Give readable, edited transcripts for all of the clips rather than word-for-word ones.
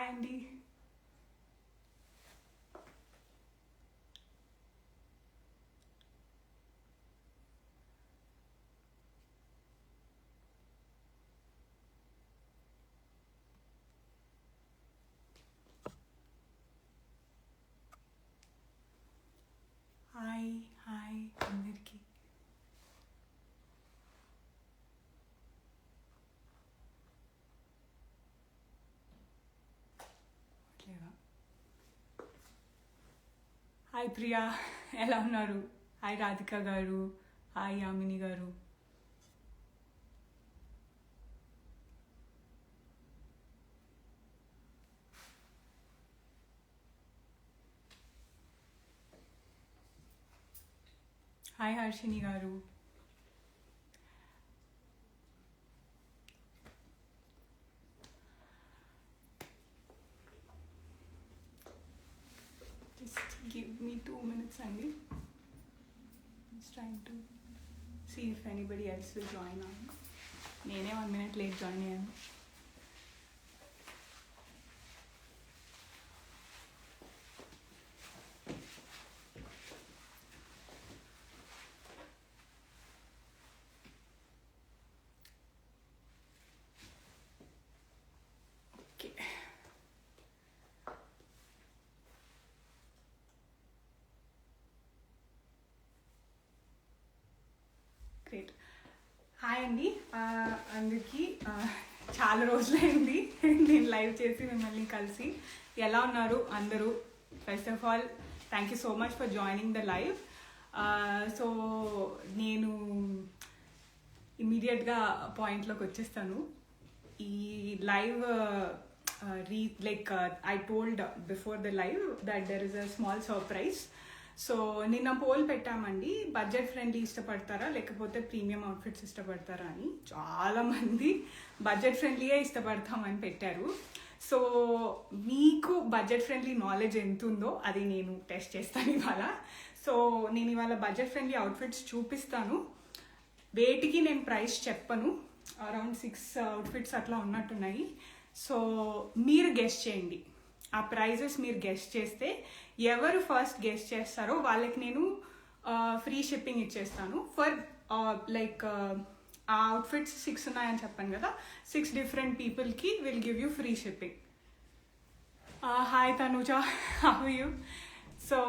అండి. Hi hi అందరికి. Hi Priya, ఎలా ఉన్నారు? హాయ్ రాధిక గారు, హాయ్ యామిని గారు. హాయ్ హర్షిని గారు. జస్ట్ గివ్ మీ 2 minutes అండి. Just trying to see if anybody else will join on. నేనే 1 minute లేట్ జాయిన్ అయ్యాను. Okay, great. హాయ్ అండి అందరికీ. చాలా రోజులైంది నేను లైవ్ చేసి మిమ్మల్ని కలిసి. ఎలా ఉన్నారు అందరూ? First of all thank you so much for joining the live. So నేను ఇమీడియట్గా పాయింట్లోకి వచ్చేస్తాను. ఈ live I told before the live that there is a small surprise. So నిన్న పోల్ పెట్టామండి, బడ్జెట్ ఫ్రెండ్లీ ఇష్టపడతారా లేకపోతే ప్రీమియం అవుట్ఫిట్స్ ఇష్టపడతారా అని. చాలామంది బడ్జెట్ ఫ్రెండ్లీయే ఇష్టపడతామని పెట్టారు. సో మీకు బడ్జెట్ ఫ్రెండ్లీ నాలెడ్జ్ ఎంత ఉందో అది నేను టెస్ట్ చేస్తాను ఇవాళ. సో నేను ఇవాళ బడ్జెట్ ఫ్రెండ్లీ అవుట్ఫిట్స్ చూపిస్తాను. వేటికి నేను ప్రైస్ చెప్పను, అరౌండ్ 6 అవుట్ఫిట్స్ అట్లా ఉన్నట్టున్నాయి. సో మీరు గెస్ట్ చేయండి, ఆ ప్రైజెస్ మీరు గెస్ట్ చేస్తే ఎవరు ఫస్ట్ గెస్ట్ చేస్తారో వాళ్ళకి నేను ఫ్రీ షిప్పింగ్ ఇచ్చేస్తాను. ఫర్ ఆ అవుట్ఫిట్స్ 6 ఉన్నాయని చెప్పాను కదా, 6 డిఫరెంట్ పీపుల్కి will give you free shipping. Hi Tanuja, how are you? So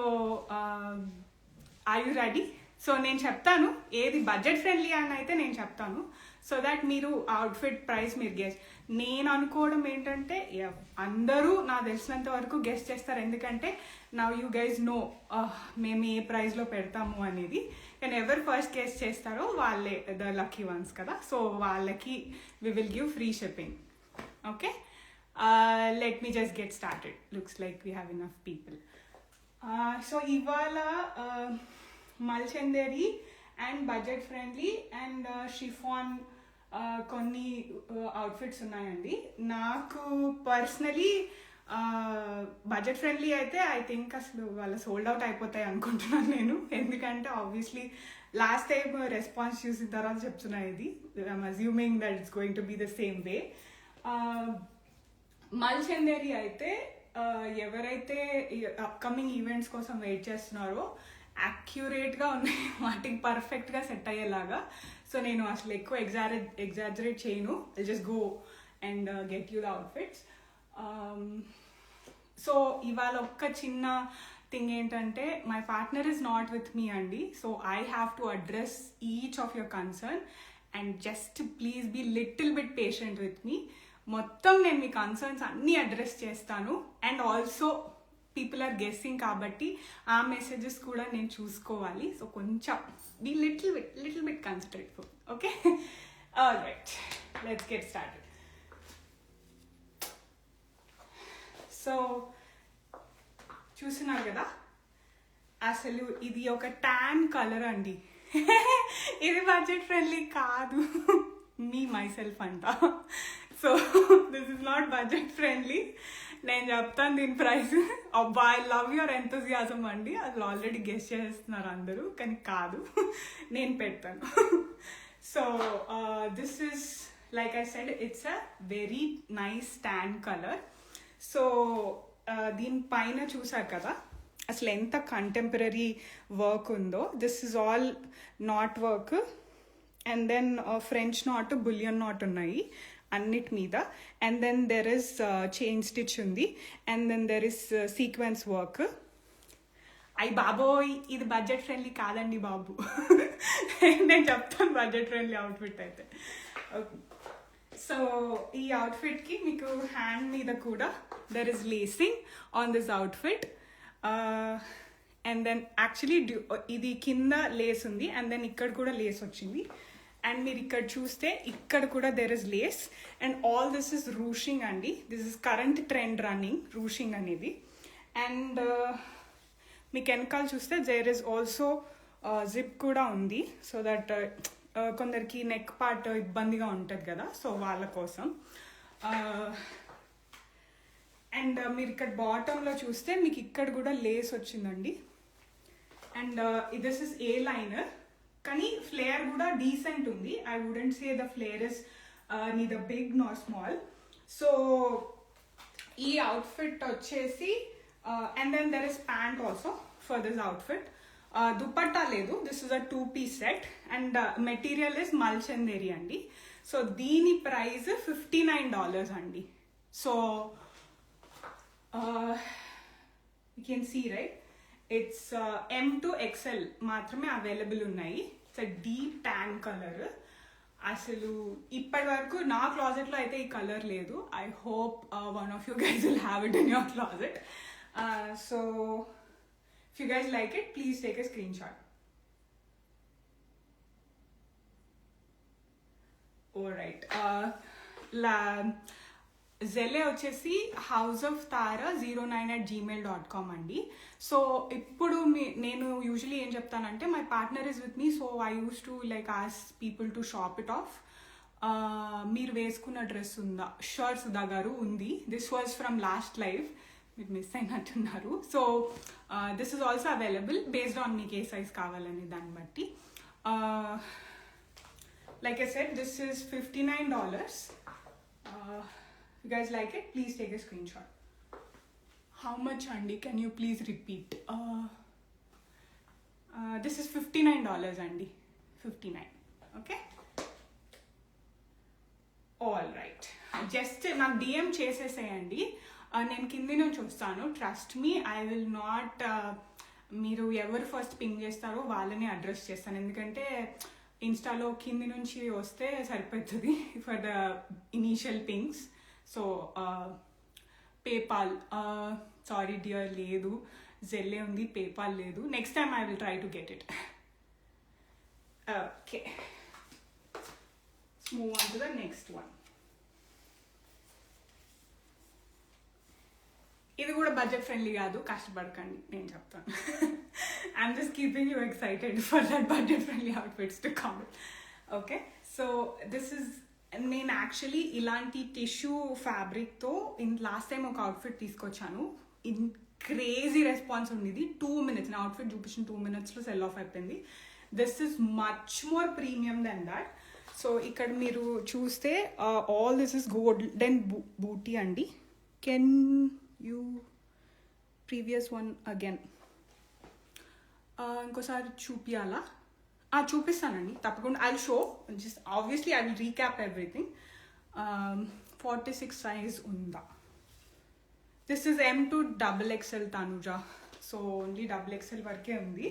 are you ready? So నేను చెప్తాను ఏది బడ్జెట్ ఫ్రెండ్లీ అని అయితే నేను చెప్తాను, సో దాట్ మీరు అవుట్ఫిట్ ప్రైస్ మీరు గెస్ట్. నేను అనుకోవడం ఏంటంటే అందరూ నాకు తెలిసినంత వరకు గెస్ట్ చేస్తారు, ఎందుకంటే నవ్ యూ గైజ్ నో మేము ఏ ప్రైస్లో పెడతాము అనేది. కానీ ఎవరు ఫస్ట్ గెస్ట్ చేస్తారో వాళ్ళే ద లక్కీ వన్స్ కదా. సో వాళ్ళకి we will give free shipping. Okay, let me just get started. Looks like we have enough people. So ఇవాళ Mulchanderi and budget friendly and chiffon కొన్ని అవుట్ఫిట్స్ ఉన్నాయండి. నాకు పర్సనలీ బడ్జెట్ ఫ్రెండ్లీ అయితే I think అసలు వాళ్ళ sold out అయిపోతాయి అనుకుంటున్నాను నేను, ఎందుకంటే ఆబ్వియస్లీ లాస్ట్ టైం రెస్పాన్స్ చూసిన తర్వాత చెప్తున్నా ఇది. I'm assuming that it's going to be the same way. Mulchanderi అయితే ఎవరైతే అప్కమింగ్ ఈవెంట్స్ కోసం వెయిట్ చేస్తున్నారో యాక్యురేట్గా ఉన్నాయి, వాటికి పర్ఫెక్ట్గా సెట్ అయ్యేలాగా. సో నేను అసలు ఎక్కువ ఎగ్జాజరేట్ చేయను, I just go and get you the outfits. So ఇవాళ ఒక్క చిన్న థింగ్ ఏంటంటే, my partner is not with me అండి. So I have to address each of your concern and just please be little bit patient with me. మొత్తం నేను మీ concerns అన్నీ address చేస్తాను. And also people are guessing కాబట్టి ఆ messages కూడా నేను చూసుకోవాలి. సో కొంచెం be little bit considerate. Okay, alright, let's get started. So చూస్తున్నారు కదా, అసలు ఇది ఒక ట్యాన్ కలర్ అండి. ఇది బడ్జెట్ ఫ్రెండ్లీ కాదు, మీ మై సెల్ఫ్ అంట. So this is not budget friendly. నేను చెప్తాను దీని ప్రైస్. అబ్బా, ఐ లవ్ యువర్ ఎంతూజియాజం అండి. అసలు ఆల్రెడీ గెస్ట్ చేస్తున్నారు అందరూ, కానీ కాదు, నేను పెడతాను. So this is like I said, it's a very nice tan colour. So దీనిపైన చూసారు కదా అసలు ఎంత కంటెంపరీ వర్క్ ఉందో. This is all knot work and then French knot, bullion knot ఉన్నాయి అన్నిటి మీద. And then there is chain stitch ఉంది and then there is sequence work. అయ్యి బాబోయ్, ఇది బడ్జెట్ ఫ్రెండ్లీ కాదండి బాబు. నేను చెప్తాను బడ్జెట్ ఫ్రెండ్లీ అవుట్ఫిట్ అయితే. సో ఈ అవుట్ఫిట్కి మీకు హ్యాండ్ మీద కూడా there is lacing on this outfit. And then actually ఇది కింద లేస్ ఉంది అండ్ దెన్ ఇక్కడ కూడా లేస్ వచ్చింది. అండ్ మీరు ఇక్కడ చూస్తే ఇక్కడ కూడా there is lace and all this is ruching అండి. This is current trend running ruching అనేది. అండ్ మీకు వెనకాల చూస్తే దేర్ ఇస్ ఆల్సో జిప్ కూడా ఉంది. సో దట్ కొందరికి నెక్ పార్ట్ ఇబ్బందిగా ఉంటుంది కదా, సో వాళ్ళ కోసం. అండ్ మీరు ఇక్కడ బాటంలో చూస్తే మీకు ఇక్కడ కూడా లేస్ వచ్చిందండి. And this is a liner, కానీ ఫ్లేర్ కూడా డీసెంట్ ఉంది. I wouldn't say the flare is neither big nor small. So ఈ అవుట్ఫిట్ వచ్చేసి and then there is pant also for this outfit. Dupatta లేదు, this is a 2-piece set and material is Mulchanderi అండి. So దీని price $59 అండి. So you can see right, it's M to XL మాత్రమే available ఉన్నాయి. It's a deep tan colour. అసలు ఇప్పటి వరకు నా క్లాజెట్లో అయితే ఈ కలర్ లేదు. I hope one of you guys will have it in your closet. So if you guys like it, please take a screenshot. Alright, Zelle వచ్చేసి houseoftara09@gmail.com అండి. So ఇప్పుడు నేను యూజువలీ ఏం చెప్తానంటే my partner is with me, so I use to like ask people to shop it off. మీరు వేసుకున్న dress ఉందా? Sure Sudha గారు ఉంది. This was from last live, మీరు మిస్ అయినట్టున్నారు. So this is also available based on మీకు ఏ size కావాలని దాన్ని బట్టి. Like I said, this is $59. If you guys like it, please take a screenshot. How much andi? Can you please repeat? This is $59 andi. 59. Okay? All right. Just నాకు DM చేసేసేయండి, నేను కింది నుంచి వస్తాను. Trust me, I will not, మీరు ఎవరు first ping చేస్తారో వాళ్ళని అడ్రస్ చేస్తాను. ఎందుకంటే ఇన్స్టాలో కింది నుంచి వస్తే సరిపోతుంది for the initial పింగ్స్. So PayPal, sorry dear, లేదు. జెల్లే ఉంది, పేపాల్ లేదు. Next time I will try to get it. Okay, move on to the next one. ఇది కూడా బడ్జెట్ ఫ్రెండ్లీ కాదు, కష్టపడకండి, నేను చెప్తాను. I'm just keeping you excited for that budget friendly outfits to come. Okay, so this is, నేను actually ఇలాంటి tissue ఫ్యాబ్రిక్తో last time ఒక outfit తీసుకొచ్చాను. In crazy response ఉండేది. 2 minutes నా అవుట్ఫిట్ చూపించిన 2 minutesలో సెల్ ఆఫ్ అయిపోయింది. This is much more premium than that. So ఇక్కడ మీరు చూస్తే all this is golden buti అండి. Can you previous one again, ఇంకోసారి చూపియాలా? చూపిస్తానండి తప్పకుండా. I will show, just obviously I will recap everything. 46 size ఉందా? This is M to XXL Tanuja. So only XXL వరకే ఉంది.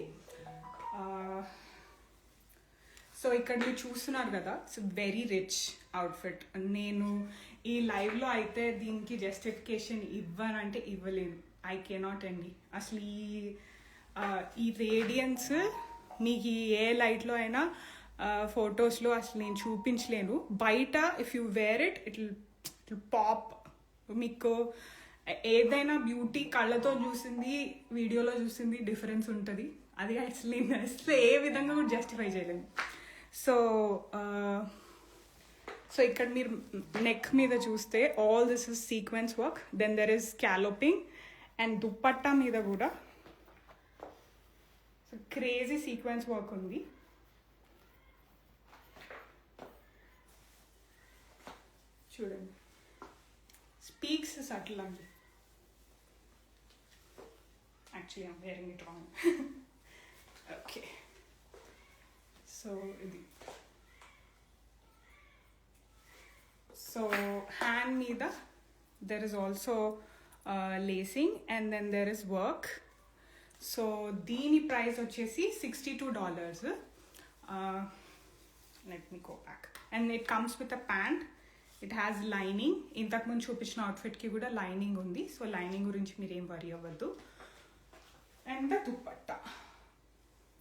సో ఇక్కడ మీరు చూస్తున్నారు కదా, ఇట్స్ వెరీ రిచ్ అవుట్ఫిట్. నేను ఈ లైవ్లో అయితే దీనికి జస్టిఫికేషన్ ఇవ్వనంటే ఇవ్వలేను. ఐ కెనాట్ అండి. అసలు ఈ రేడియన్స్ మీకు ఏ లైట్లో అయినా ఫొటోస్లో అసలు నేను చూపించలేను. బయట if you wear it it pop. మీకు ఏదైనా బ్యూటీ కళ్ళతో చూసింది వీడియోలో చూసింది డిఫరెన్స్ ఉంటుంది. అది అసలు నేను అసలు ఏ విధంగా కూడా జస్టిఫై చేయలేను. సో సో ఇక్కడ మీరు నెక్ మీద చూస్తే all this is sequence work. Then there is scalloping and dupatta మీద కూడా క్రేజీ సీక్వెన్స్ వర్క్ ఉంది. చూడండి, స్పీక్స్ సటిల్ అండి. Actually I'm wearing it wrong. Okay, so ఇది. సో హ్యాండ్ మీద there is also lacing and then there is work. So దీని price వచ్చేసి $62. Let me go back. And it comes with a pant. It has lining. ఇంతకుముందు చూపించిన అవుట్ఫిట్కి కూడా lining ఉంది. So lining గురించి మీరేం వరీ అవ్వద్దు. And the dupatta.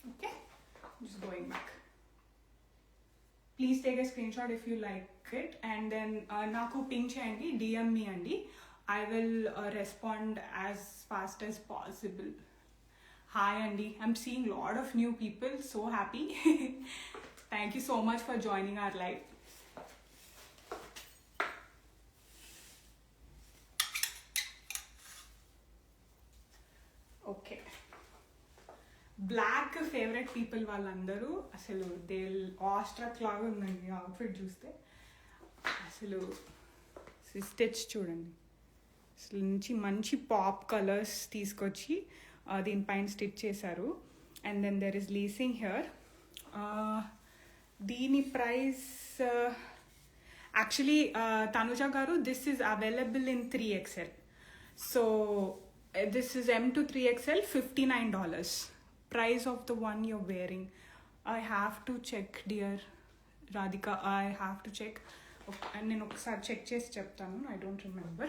Okay, just going back. Please take a screenshot if you like it, and then నాకు pink చేయండి, DM me అండి. I will respond as fast as possible. Hi Andy, I'm seeing a lot of new people, so happy. Thank you so much for joining our live. Okay, black favourite people వాళ్ళందరూ అసలు they awestruck లాగా ఉందండి outfit చూస్తే. అసలు stitch చూడండి, అసలు మంచి pop colours తీసుకొచ్చి దీనిపైన స్టిచ్ చేశారు. And then there is lacing here. దీని ప్రైస్ యాక్చువల్లీ తనుజ గారు, this is available in 3XL. So this is M to 3XL, $59. Price of the one you're wearing, I have to check, dear Radhika. I have to check. And నేను ఒకసారి check చేసి చెప్తాను. I don't remember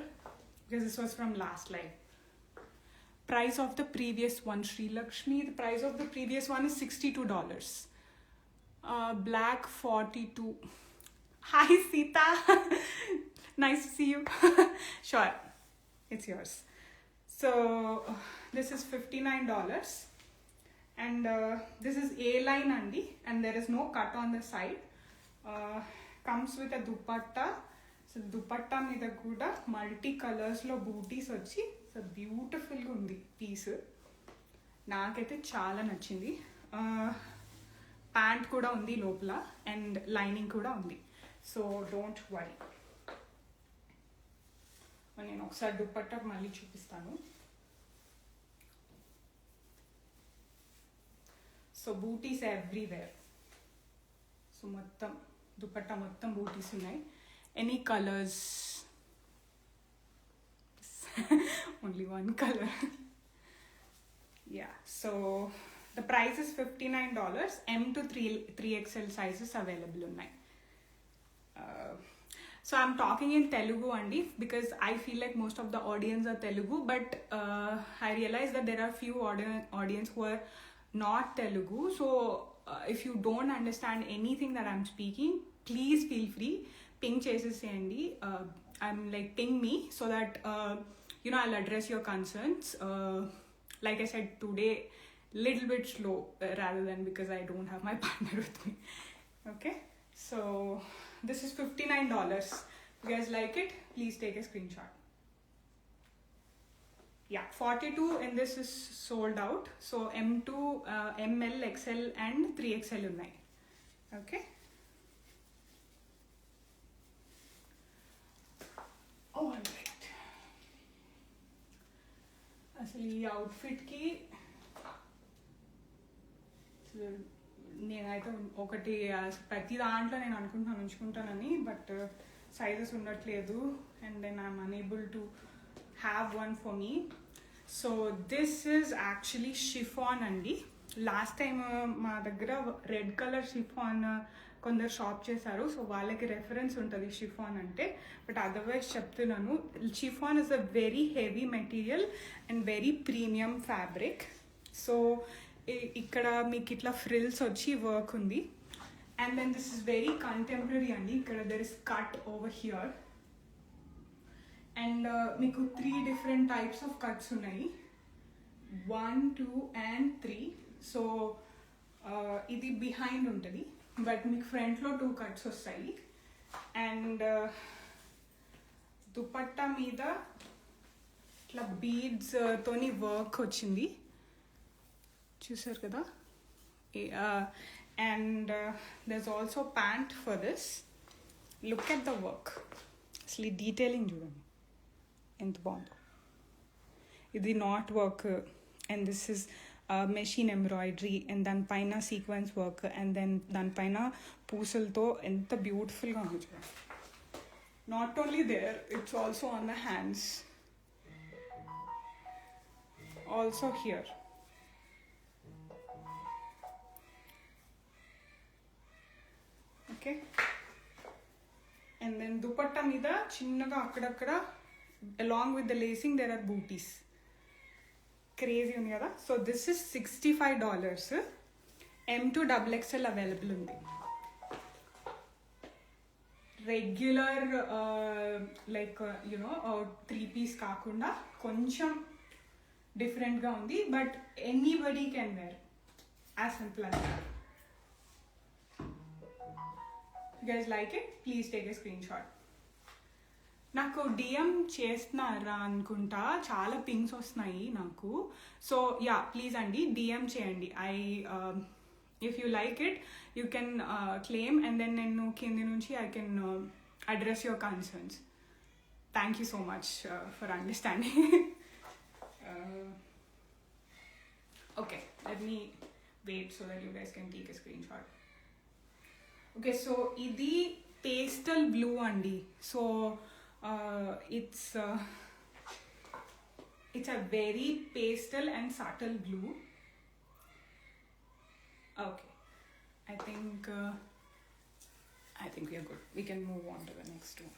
because this was from last live. Price of the previous one, Sri Lakshmi, the price of the previous one is $62. Black 42. Hi Sita. Nice to see you. Sure, it's yours. So this is $59. And this is A-line andi, and there is no cut on the side. Comes with a dupatta. So dupatta మీద కూడా multi కలర్స్లో బూటీస్ వచ్చి so బ్యూటిఫుల్గా ఉంది piece. నాకైతే చాలా నచ్చింది. Pant కూడా ఉంది లోపల అండ్ లైనింగ్ కూడా ఉంది. So don't worry. నేను ఒకసారి దుపట్టా మళ్ళీ చూపిస్తాను. సో బూటీస్ ఎవ్రీవేర్. సో మొత్తం దుపట్టా మొత్తం బూటీస్ ఉన్నాయి. Any colours, only one colour. Yeah, so the price is $59. M to 3XL sizes available ఉన్నాయి. So I'm talking in Telugu andi because I feel like most of the audience are Telugu, but I realize that there are few audience who are not Telugu. So if you don't understand anything that I'm speaking, please feel free, ping cheseseyandi. I'm like ping me so that I'll address your concerns. Like I said today, little bit slow rather than because I don't have my partner with me. Okay, so this is $59. If you guys like it, please take a screenshot. Yeah, 42 and this is sold out. So M2, ML, XL and 3XL unnai. Okay. All right. అసలు ఈ అవుట్ఫిట్కి నేనైతే ఒకటి ప్రతి దాంట్లో నేను అనుకుంటున్నాను ఉంచుకుంటానని, but sizes ఉండట్లేదు and then I'm unable to have one for me. So this is actually chiffon అండి. లాస్ట్ టైం మా దగ్గర రెడ్ కలర్ షిఫాన్ కొందరు షాప్ చేశారు, సో వాళ్ళకి రెఫరెన్స్ ఉంటుంది షిఫాన్ అంటే. బట్ అదర్వైజ్ చెప్తున్నాను, chiffon is a very heavy material and very premium fabric. So ఇక్కడ మీకు ఇట్లా ఫ్రిల్స్ వచ్చి వర్క్ ఉంది. And then this is very contemporary అండి. ఇక్కడ there is cut over here and మీకు 3 different types of కట్స్ ఉన్నాయి, 1, 2 and 3. సో ఇది బిహైండ్ ఉంటుంది, బట్ మీకు ఫ్రంట్లో 2 కట్స్ వస్తాయి. అండ్ దుపట్టా మీద ఇట్లా బీడ్స్ తోని వర్క్ వచ్చింది, చూసారు కదా. And there is also pant for this. Look at the work, అసలు డీటెయిలింగ్ చూడండి ఎంత బాగుందో. ఇది knot work and this is machine embroidery, and దానిపైన సీక్వెన్స్ వర్క్, అండ్ దెన్ దానిపైన పూసలతో ఎంత బ్యూటిఫుల్గా ఉంది చూడండి. Not only there, it's also on the hands, also here. Okay, and then dupatta మీద చిన్నగా అక్కడక్కడ along with the lacing there are booties. Crazy ఉంది కదా. So this is $65. M2 XXL available ఉంది. రెగ్యులర్ లైక్ యునో 3-piece కాకుండా కొంచెం డిఫరెంట్గా ఉంది, but anybody can wear, as simple as that. You guys like it? Please take a screenshot. నాకు DM చేస్తున్నారా అనుకుంటా, చాలా పింగ్స్ వస్తున్నాయి నాకు. సో యా, ప్లీజ్ అండి డిఎం చేయండి. If you like it you can claim, and then నేను కింది నుంచి I can address your concerns. Thank you so much for understanding. Okay, let me wait so that you guys can take a screenshot. Okay, so ఇది pastel blue అండి. సో it's a very pastel and subtle blue. Okay, I think we are good. We can move on to the next one.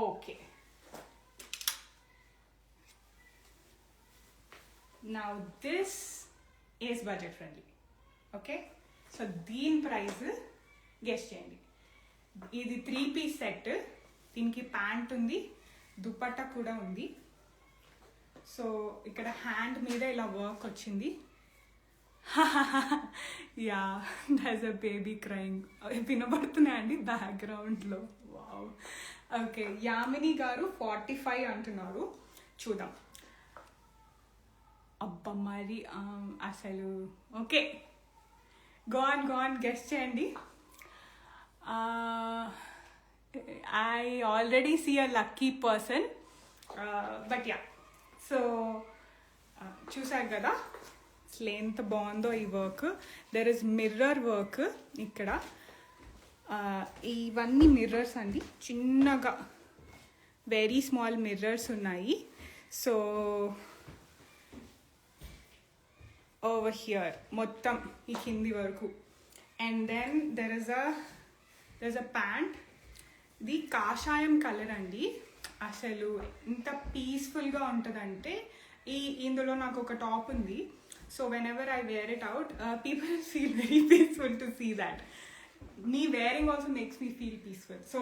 Okay, now this is budget friendly. Okay, so దీని price guess చేయండి. ఇది 3-piece set, దీనికి pant ఉంది, దుపట్టా కూడా ఉంది. So ఇక్కడ hand మీద ఇలా వర్క్ వచ్చింది. Yeah, that's a baby crying. వినబడుతున్నాయండి బ్యాక్గ్రౌండ్లో. వావ్. ఓకే, యామిని గారు 45 అంటున్నారు. చూద్దాం. అబ్బా మరి అసలు ఓకే, గోన్ గెస్ చేయండి. I already see a lucky person, but yeah, so చూసారు కదా అసలు ఎంత బాగుందో ఈ work. There is mirror work ఇక్కడ. ఇవన్నీ మిర్రర్స్ అండి, చిన్నగా వెరీ స్మాల్ మిర్రర్స్ ఉన్నాయి. సో ఓవర్ హియర్ మొత్తం ఈ కింది వరకు, and then there is a pant. ఇది కాషాయం కలర్ అండి. అసలు ఎంత పీస్ఫుల్గా ఉంటుందంటే, ఇందులో నాకు ఒక టాప్ ఉంది. So whenever I wear it out, people feel very peaceful to see that. Me wearing also makes me feel peaceful. So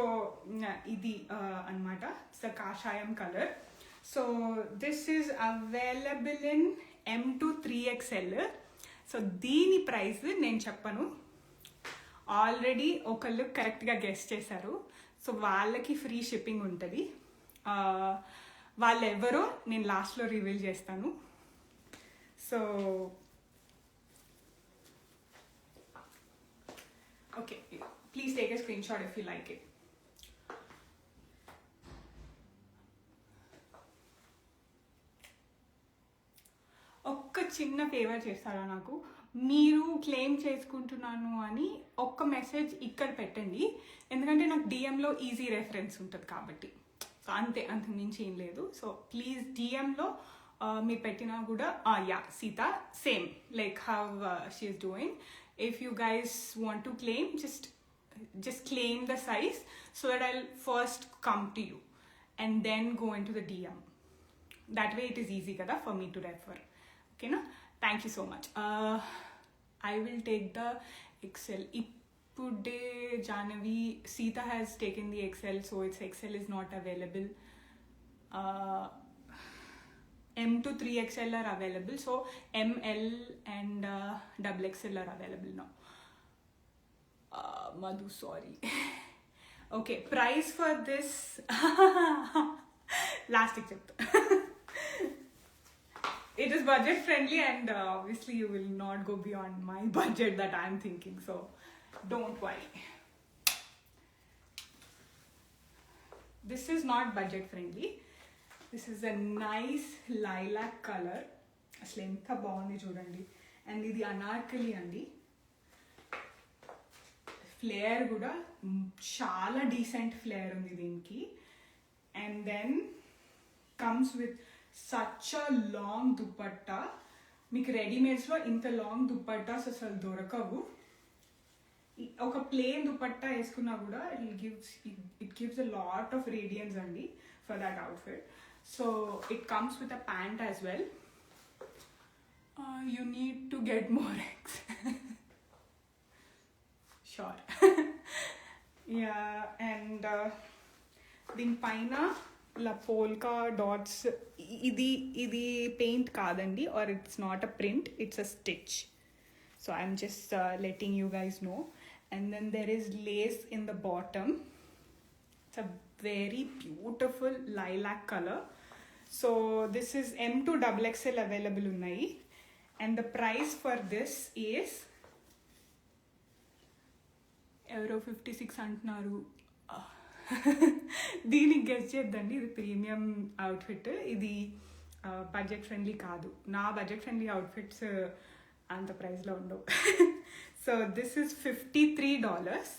ఇది అనమాట, ఇట్స్ ద కాషాయం colour. So this is available in M2 3XL. సో దీని price నేను చెప్పను, already ఒకళ్ళు కరెక్ట్గా guess చేశారు. సో వాళ్ళకి ఫ్రీ షిప్పింగ్ ఉంటుంది. వాళ్ళు ఎవరో నేను లాస్ట్లో రివీల్ చేస్తాను. So okay, please take a screen shot if you like it. ఒక్క చిన్న ఫేవర్ చేస్తారా నాకు? మీరు క్లెయిమ్ చేసుకుంటున్నాను అని ఒక్క మెసేజ్ ఇక్కడ పెట్టండి, ఎందుకంటే నాకు డిఎంలో ఈజీ రెఫరెన్స్ ఉంటుంది కాబట్టి. సో అంత మించి ఏం లేదు. సో ప్లీజ్ డిఎంలో మీరు పెట్టినా కూడా yeah Sita same like how she is doing. If you guys want to claim, just claim the size so that I'll first come to you and then go into the DM. That way it is easy kada for me to refer. Okay na? Thank you so much. I will take the XL. Ippude Janavi Sita has taken the XL, so its XL is not available. M2 3XL are available, so ML and XXL are available now. Madhu, sorry. Okay, price for this last except it is budget friendly, and obviously you will not go beyond my budget that I am thinking, so don't worry. This is not budget friendly. This is a nice lilac colour. అసలు ఎంత బాగుంది చూడండి. And ఇది అనార్కలి అండి. Flayer కూడా చాలా decent flare ఉంది దీనికి. And then comes with such a long dupatta. మీకు రెడీమేడ్స్లో ఇంత లాంగ్ దుపట్టాస్ అసలు దొరకవు. ఒక ప్లేన్ దుపట్టా వేసుకున్నా కూడా it gives a lot of radiance అండి for that outfit. So it comes with a pant as well. You need to get more eggs. Sure. Yeah, and దీని పైన ఇలా పోల్కా డాట్స్. ఇది పెయింట్ కాదండి, or it's not a print, it's a stitch. So I'm just letting you guys know. And then there is lace in the bottom. It's a very beautiful lilac colour. So this is M to XXL available ఉన్నాయి. And the price for this is ఎవరో 56 అంటున్నారు. దీనికి guess చేద్దండి, ఇది premium outfit. ఇది budget friendly కాదు. నా budget friendly outfits అంత ప్రైస్లో ఉండవు. So this is $53.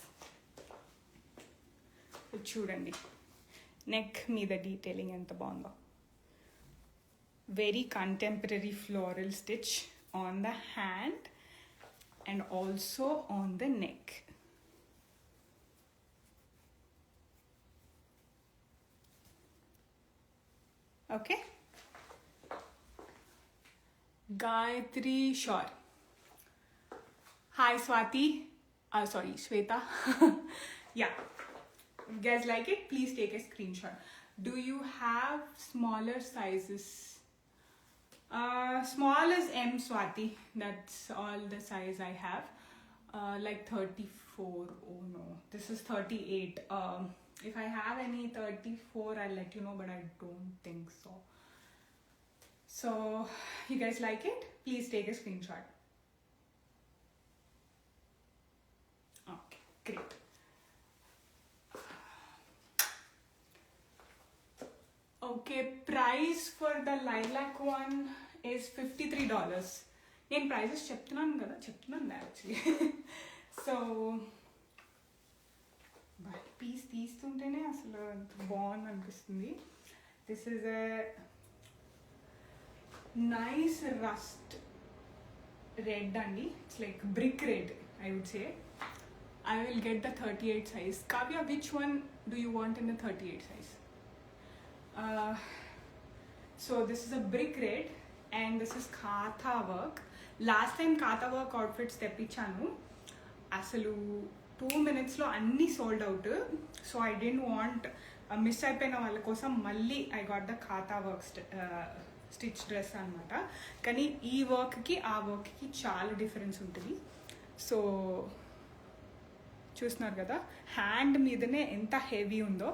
చూడండి నెక్ మీద డీటెయిలింగ్ ఎంత బాగుందో. Very contemporary floral stitch on the hand and also on the neck. Okay. Gayatri Shore. Hi Swati. Sorry, Shweta. Yeah. If you guys like it, please take a screenshot. Do you have smaller sizes? Small is M, Swati. That's all the size I have. Like 34. Oh no, this is 38. If I have any 34, I'll let you know, but I don't think so. So, you guys like it? Please take a screenshot. Okay, great. Okay, price for the lilac one is $53. నేను prices చెప్తున్నాను actually. So piece తీస్తుంటేనే అసలు బాగుంది అనిపిస్తుంది. This is a nice rust red అండి. It's like brick red I would say. I will get the 38 size. Kavya, which one do you want in the 38 size? So this is a brick red and this is Katha work. Last time Katha work outfits తెప్పించాను. అసలు 2 minutes లో అన్నీ sold out. So I didn't want miss అయిపోయిన వాళ్ళ కోసం మళ్ళీ I got the Katha work stitch dress అనమాట. కానీ ఈ వర్క్కి ఆ వర్క్కి చాలా డిఫరెన్స్ ఉంటుంది. సో చూస్తున్నారు కదా, హ్యాండ్ మీదనే ఎంత హెవీ ఉందో.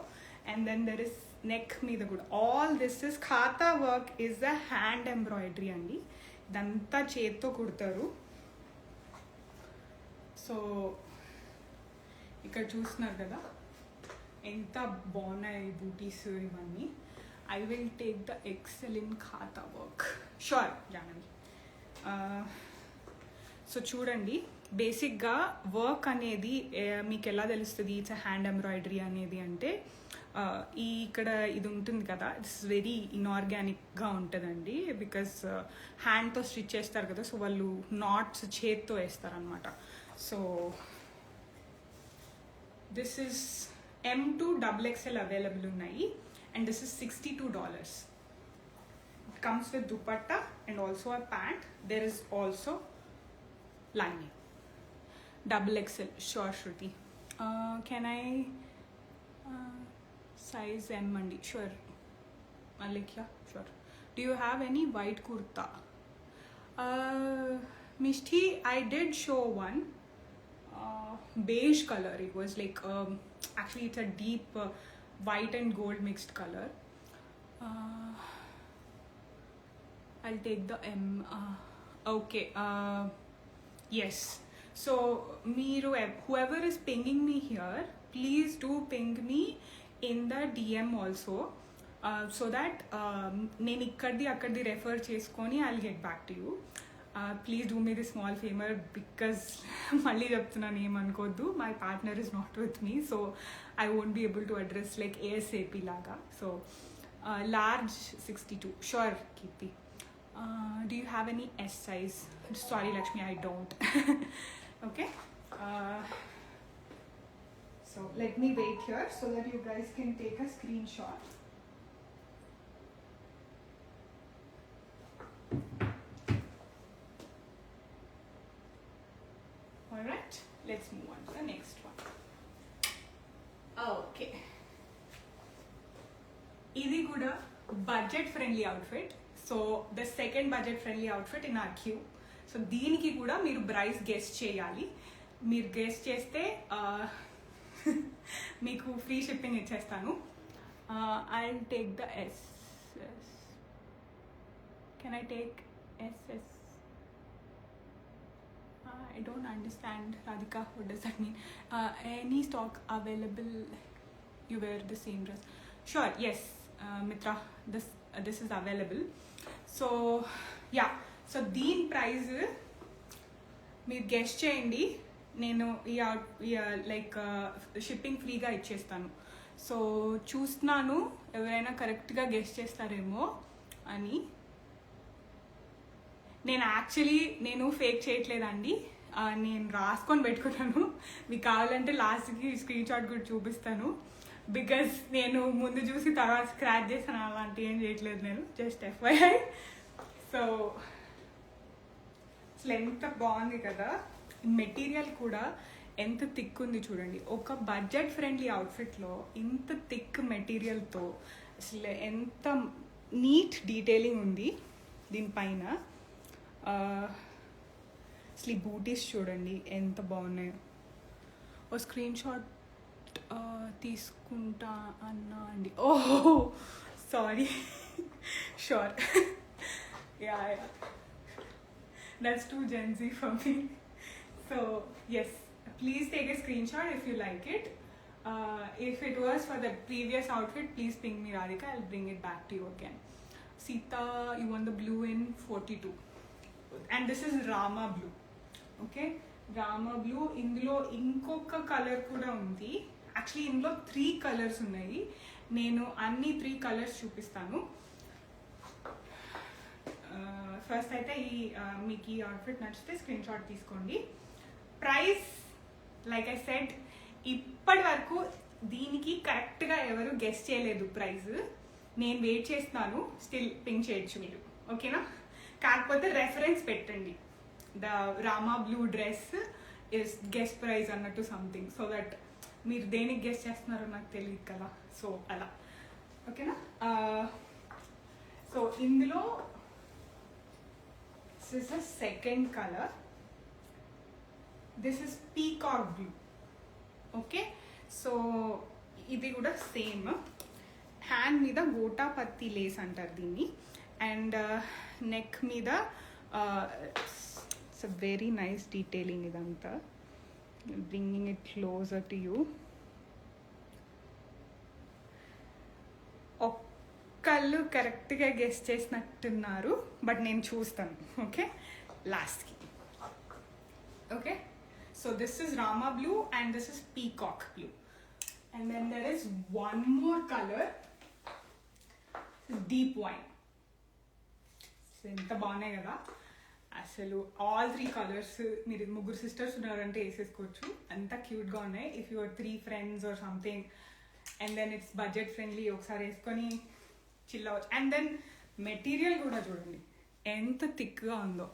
And then there is neck మీద కూడా. All this is Katha work is a hand embroidery అండి. ఇదంతా చేత్తో కుడతారు. సో ఇక్కడ చూస్తున్నారు కదా ఎంత బాగున్నాయి బూటీస్ ఇవన్నీ. I will take the XL in ఖాతా వర్క్. షూర్ జానవి. సో చూడండి, బేసిక్గా వర్క్ అనేది మీకు ఎలా తెలుస్తుంది ఇట్స్ హ్యాండ్ ఎంబ్రాయిడరీ అనేది అంటే, ఇక్కడ ఇది ఉంటుంది కదా, ఇట్స్ వెరీ ఇన్ఆర్గానిక్గా ఉంటుందండి. బికాస్ హ్యాండ్తో స్టిచ్ చేస్తారు కదా, సో వాళ్ళు నాట్స్ చేత్తో వేస్తారనమాట. So this is M to XXL available ఉన్నాయి. And this is $62. It comes with dupatta and also a pant. There is also lining. XXL. Sure, Shruti. Can I size M andi? Sure. Alekhya, sure. Do you have any white kurta? Mishti, I did show one. Beige color. It was like actually it's a deep white and gold mixed color. I'll take the M. Okay. Yes. So Meeru, whoever is pinging me here, please do ping me in the DM also. So that నేను ఇక్కడిది అక్కడిది refer చేసుకొని I will get back to you. Please do me the small favour because మళ్ళీ చెప్తున్నాను ఏమనుకోవద్దు, my partner is not with me, so I won't be able to address like ASAP లాగా. సో large 62, sure Kirti. Do you have any S size? Sorry Lakshmi, I don't. Okay, so let me wait here so that you guys can take a screenshot. All right, let's move on to the next one. Okay, ఇది కూడా budget friendly outfit. So the second budget friendly outfit in our queue. So దీనికి కూడా మీరు price guest చేయాలి. మీరు guess చేస్తే మీకు free shipping ఇచ్చేస్తాను. I take the S. Can I take SS? I don't understand, Radhika. What does that mean? Any stock available? You wear the same dress? Sure, yes. Mitra, this is available. So yeah, so దీని price మీరు guest చేయండి, నేను like shipping ఫ్రీగా ఇచ్చేస్తాను. So చూస్తున్నాను ఎవరైనా కరెక్ట్గా guest చేస్తారేమో అని. నేను ఫేక్ చేయట్లేదండి, నేను రాసుకొని పెట్టుకున్నాను. మీకు కావాలంటే లాస్ట్కి స్క్రీన్ షాట్ కూడా చూపిస్తాను. బికాజ్ నేను ముందు చూసి తర్వాత స్క్రాచ్ చేస్తాను, అలాంటివి ఏం చేయట్లేదు నేను, జస్ట్ FYI. సో అసలు ఎంత బాగుంది కదా, మెటీరియల్ కూడా ఎంత థిక్ ఉంది చూడండి. ఒక బడ్జెట్ ఫ్రెండ్లీ అవుట్ఫిట్లో ఇంత థిక్ మెటీరియల్తో అసలు ఎంత నీట్ డీటెయిలింగ్ ఉంది దీనిపైన. అసలు ఈ బూటీస్ చూడండి ఎంత బాగున్నాయో. ఓ స్క్రీన్ షాట్ తీసుకుంటా అన్నా అండి. ఓహో sorry. Sure. Yeah that's two Gen Z for me. So yes, please take a screenshot if you like it. If it was for the previous outfit, please ping me Radhika, I'll bring it back to you again. Sita, you want the blue in 42 and this is Rama blue. Okay, Rama blue. ఇందులో ఇంకొక colour కూడా ఉంది. Actually ఇందులో 3 colours ఉన్నాయి. నేను అన్ని 3 colours చూపిస్తాను. First అయితే మీకు ఈ అవుట్ఫిట్ నచ్చితే స్క్రీన్ షాట్ తీసుకోండి. ప్రైస్ లైక్ ఐ సెడ్, ఇప్పటి వరకు దీనికి కరెక్ట్గా ఎవరు గెస్ట్ చేయలేదు ప్రైస్. నేను వెయిట్ చేస్తున్నాను, స్టిల్ పింక్ చేయొచ్చు మీరు, ఓకేనా? కాకపోతే రెఫరెన్స్ పెట్టండి, the Rama blue dress is guest price అన్నట్టు సంథింగ్, సో దట్ మీరు దేనికి గెస్ట్ చేస్తున్నారో నాకు తెలియదు కదా. సో అలా, ఓకేనా? సో ఇందులో this is the second color. This is peacock blue. Okay, so ఇది కూడా సేమ్. హ్యాండ్ మీద గోటా పత్తి లేస్ అంటారు దీన్ని, అండ్ నెక్ మీద it's a very nice detailing. ఇదంతా bringing it closer to you. ఒక్కళ్ళు కరెక్ట్గా గెస్ట్ చేసినట్టున్నారు, బట్ నేను చూస్తాను, ఓకే, లాస్ట్కి. Okay, so this is Rama blue and this is peacock blue. And then there is one more colour, deep wine. ఎంత బాగున్నాయి కదా అసలు. ఆల్ 3 కలర్స్, మీరు 3 సిస్టర్స్ ఉన్నారంటే వేసేసుకోవచ్చు, అంత క్యూట్గా ఉన్నాయి. If you are 3 friends or something and then it's budget friendly, ఒకసారి వేసుకొని చిల్ అవ్వచ్చు. అండ్ దెన్ మెటీరియల్ కూడా చూడండి ఎంత థిక్గా ఉందో.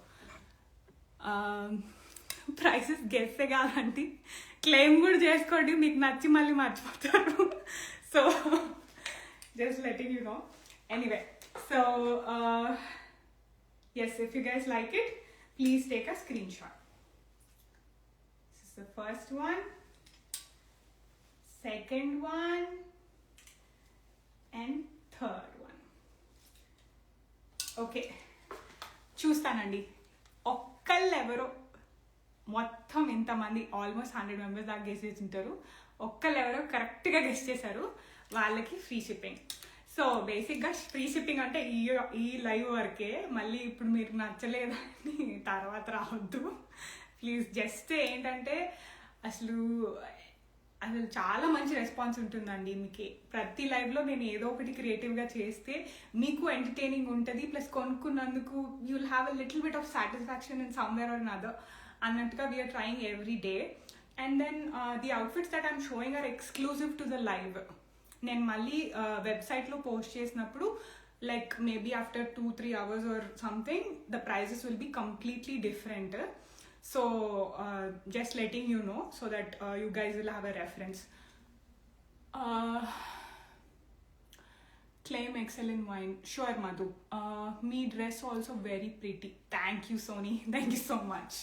ప్రైసెస్ గెస్సే కాదండి, క్లెయిమ్ కూడా చేసుకోండి, మీకు నచ్చి మళ్ళీ మర్చిపోతారు. So just letting you no. Anyway, so yes, if you guys like it, please take a screenshot. This is the first one, second one and third one. Okay, చూస్తానండి ఒక్కళ్ళెవరో, మొత్తం ఇంతమంది ఆల్మోస్ట్ 100 మెంబర్స్ దాకా గెస్ట్ చేసి ఉంటారు. ఒక్కళ్ళెవరో కరెక్ట్గా guest చేశారు, వాళ్ళకి free shipping. So so బేసిక్గా ఫ్రీ షిప్పింగ్ అంటే ఈ లైవ్ వరకే. మళ్ళీ ఇప్పుడు మీరు నచ్చలేదని తర్వాత రావద్దు ప్లీజ్. జస్ట్ ఏంటంటే అసలు చాలా మంచి రెస్పాన్స్ ఉంటుందండి మీకు. ప్రతి లైవ్లో నేను ఏదో ఒకటి క్రియేటివ్గా చేస్తే మీకు ఎంటర్టైనింగ్ ఉంటుంది, ప్లస్ కొనుక్కున్నందుకు you will have a little bit of satisfaction in somewhere or other అన్నట్టుగా we are trying every day. And then the outfits that I'm showing are exclusive to the live. నేను మళ్ళీ వెబ్సైట్లో పోస్ట్ చేసినప్పుడు like maybe after 2-3 hours or something the prices will be completely different. So just letting you know so that you guys will have a reference. Claim excellent wine. Sure, Madhu. Me dress also very pretty. Thank you, Sony. Thank you so much.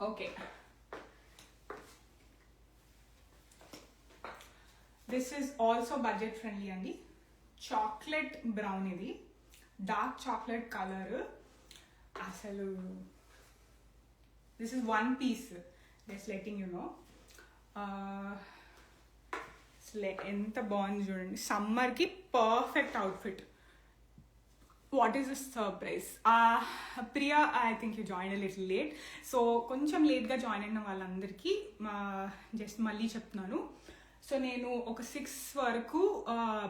Okay. This is also budget friendly andi. Chocolate brown idi. Dark chocolate colour. అసలు this is 1 piece, just letting you know. ఎంత బాగుంది చూడండి, సమ్మర్కి perfect outfit. What is this surprise? Priya, I think you join a little late. So కొంచెం లేట్గా join అయిన వాళ్ళందరికీ just మళ్ళీ చెప్తున్నాను. సో నేను ఒక 6 వరకు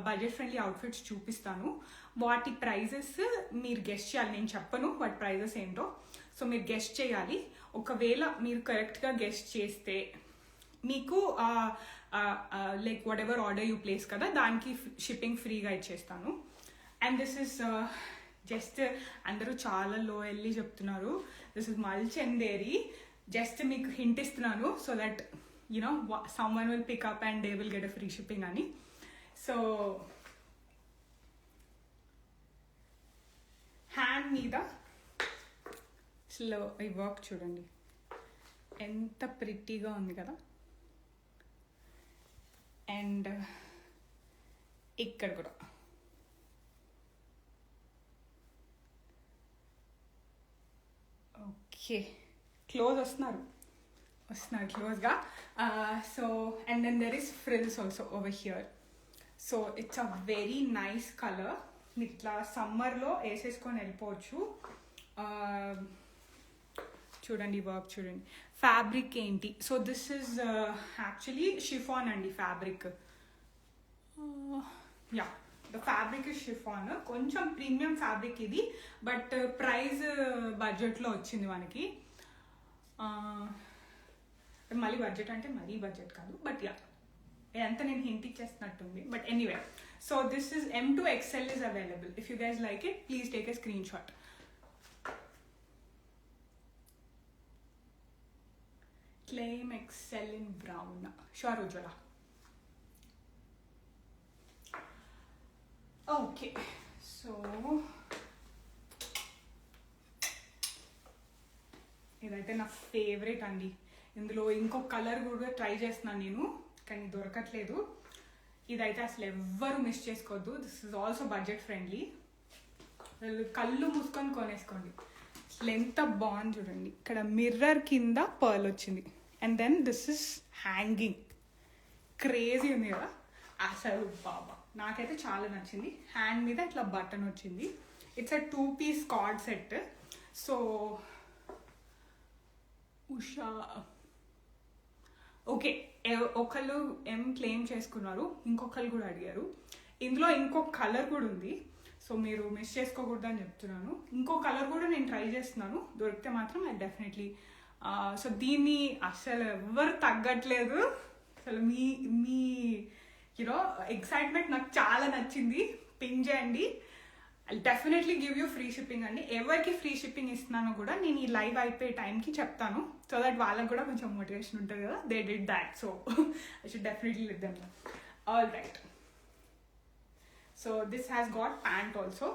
బడ్జెట్ ఫ్రెండ్లీ అవుట్ఫిట్స్ చూపిస్తాను. వాటి ప్రైజెస్ మీరు గెస్ట్ చేయాలి, నేను చెప్పను వాటి ప్రైజెస్ ఏంటో. సో మీరు గెస్ట్ చేయాలి. ఒకవేళ మీరు కరెక్ట్గా గెస్ట్ చేస్తే మీకు like what ever order you place కదా దానికి షిప్పింగ్ ఫ్రీగా ఇచ్చేస్తాను. అండ్ దిస్ ఇస్ జస్ట్ అందరూ చాలా లో వెళ్ళి చెప్తున్నారు దిస్ ఇస్ మల్చందేరి. జస్ట్ మీకు హింట్ ఇస్తున్నాను so that you know someone will pick up and they will get a free shipping ani. So hand meeda slow I work chudandi enta pretty ga undi kada. And ikkada kuda okay close వస్తున్నారు క్లోజ్గా. So and then there is frills also over here. So it's a very nice colour. మీరు ఇట్లా సమ్మర్లో వేసేసుకొని వెళ్ళిపోవచ్చు. చూడండి work చూడండి. Fabric ఏంటి? So this is actually chiffon అండి fabric. Yeah, the fabric is chiffon. కొంచెం ప్రీమియం ఫ్యాబ్రిక్ ఇది, బట్ ప్రైస్ బడ్జెట్లో వచ్చింది మనకి. మళ్ళీ బడ్జెట్ అంటే మరీ బడ్జెట్ కాదు, బట్ యా ఎంత నేను హింట్ ఇచ్చేస్తున్నట్టుంది. But anyway, so this is M to XL is available. If you guys like it, please take a screenshot. Claim XL in brown. Sure, Ujjwala. Okay, so ఇదైతే నా favourite అండి. ఇందులో ఇంకొక colour కూడా try చేస్తున్నాను నేను, కానీ దొరకట్లేదు. ఇదైతే అసలు ఎవ్వరు మిస్ చేసుకోవద్దు. This is also budget friendly. కళ్ళు మూసుకొని కొనేసుకోండి. అసలు ఎంత బాగుంది చూడండి. ఇక్కడ మిర్రర్ కింద పర్ల్ వచ్చింది. And then this is hanging. Crazy ఉంది కదా అసలు. బాబా నాకైతే చాలా నచ్చింది. హ్యాండ్ మీద ఇట్లా బటన్ వచ్చింది. It's a 2 piece card set. So Usha okay, ఒకళ్ళు క్లెయిమ్ చేసుకున్నారు, ఇంకొకళ్ళు కూడా అడిగారు. ఇందులో ఇంకొక కలర్ కూడా ఉంది, సో మీరు మిస్ చేసుకోకూడదు అని చెప్తున్నాను. ఇంకో కలర్ కూడా నేను ట్రై చేస్తున్నాను, దొరికితే మాత్రం అది డెఫినెట్లీ. సో దీన్ని అసలు ఎవ్వరు తగ్గట్లేదు. అసలు మీ యూనో ఎక్సైట్మెంట్ నాకు చాలా నచ్చింది. పింగ్ చేయండి. I'll definitely give you free shipping అండి. ఎవరికి ఫ్రీ షిప్పింగ్ ఇస్తున్నానో కూడా నేను ఈ లైవ్ అయిపోయే టైంకి చెప్తాను, సో దట్ వాళ్ళకి కూడా కొంచెం మోటివేషన్ ఉంటుంది కదా. They did that, so I should definitely let them know. All right, so this has got pant also.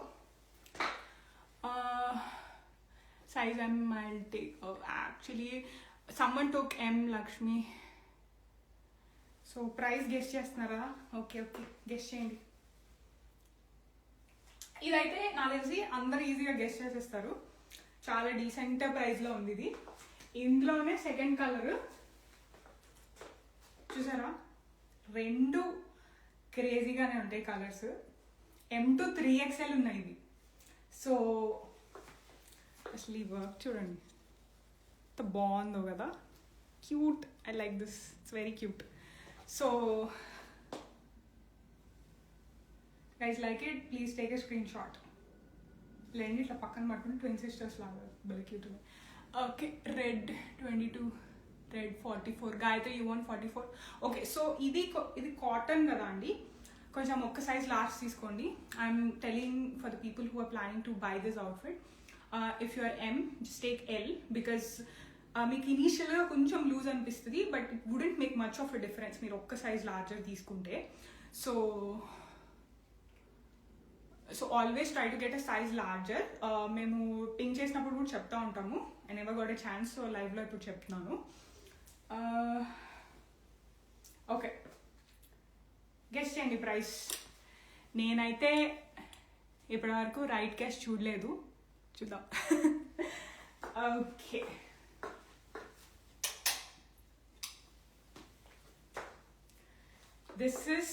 Size M I'll take. Actually someone took M, Lakshmi. So price guess చేస్తున్నారా? Okay guess చేయండి. ఇదైతే నాకు తెలిసి అందరు ఈజీగా guest చేసేస్తారు. చాలా decent ప్రైస్లో ఉంది ఇది. ఇందులోనే సెకండ్ కలర్ చూసారా, రెండు క్రేజీగానే ఉంటాయి కలర్స్. M to 3XL ఉన్నాయి ఇవి. సో అసలు ఈ వర్క్ చూడండి ఎంత బాగుందో కదా, cute. I like this, it's very cute. So guys like it, please take a screen shot. లేండి ఇట్లా పక్కన పట్టుకుని ట్విన్ సిస్టర్స్ లాగా భలే క్యూట్ ఉంది. Okay, red 22, red 44. Gayatri you want 44? Okay, so ఇది కాటన్ కదా అండి, కొంచెం ఒక్క సైజ్ లార్జ్ తీసుకోండి. I'm telling for the people who are planning to buy this outfit, if you're M, just take L, because మీకు ఇనీషియల్గా కొంచెం లూజ్ అనిపిస్తుంది, but it wouldn't make much of a difference మీరు ఒక్క సైజ్ లార్జర్ తీసుకుంటే. So always try to get a size larger. మేము pink చేసినప్పుడు కూడా చెప్తా ఉంటాము. I never got a chance, so లైవ్లో ఇప్పుడు చెప్తున్నాను. ఓకే, గెస్ చేయండి ప్రైస్. నేనైతే ఇప్పటివరకు రైట్ గెస్ చూడలేదు, చూద్దాం. ఓకే, దిస్ ఇస్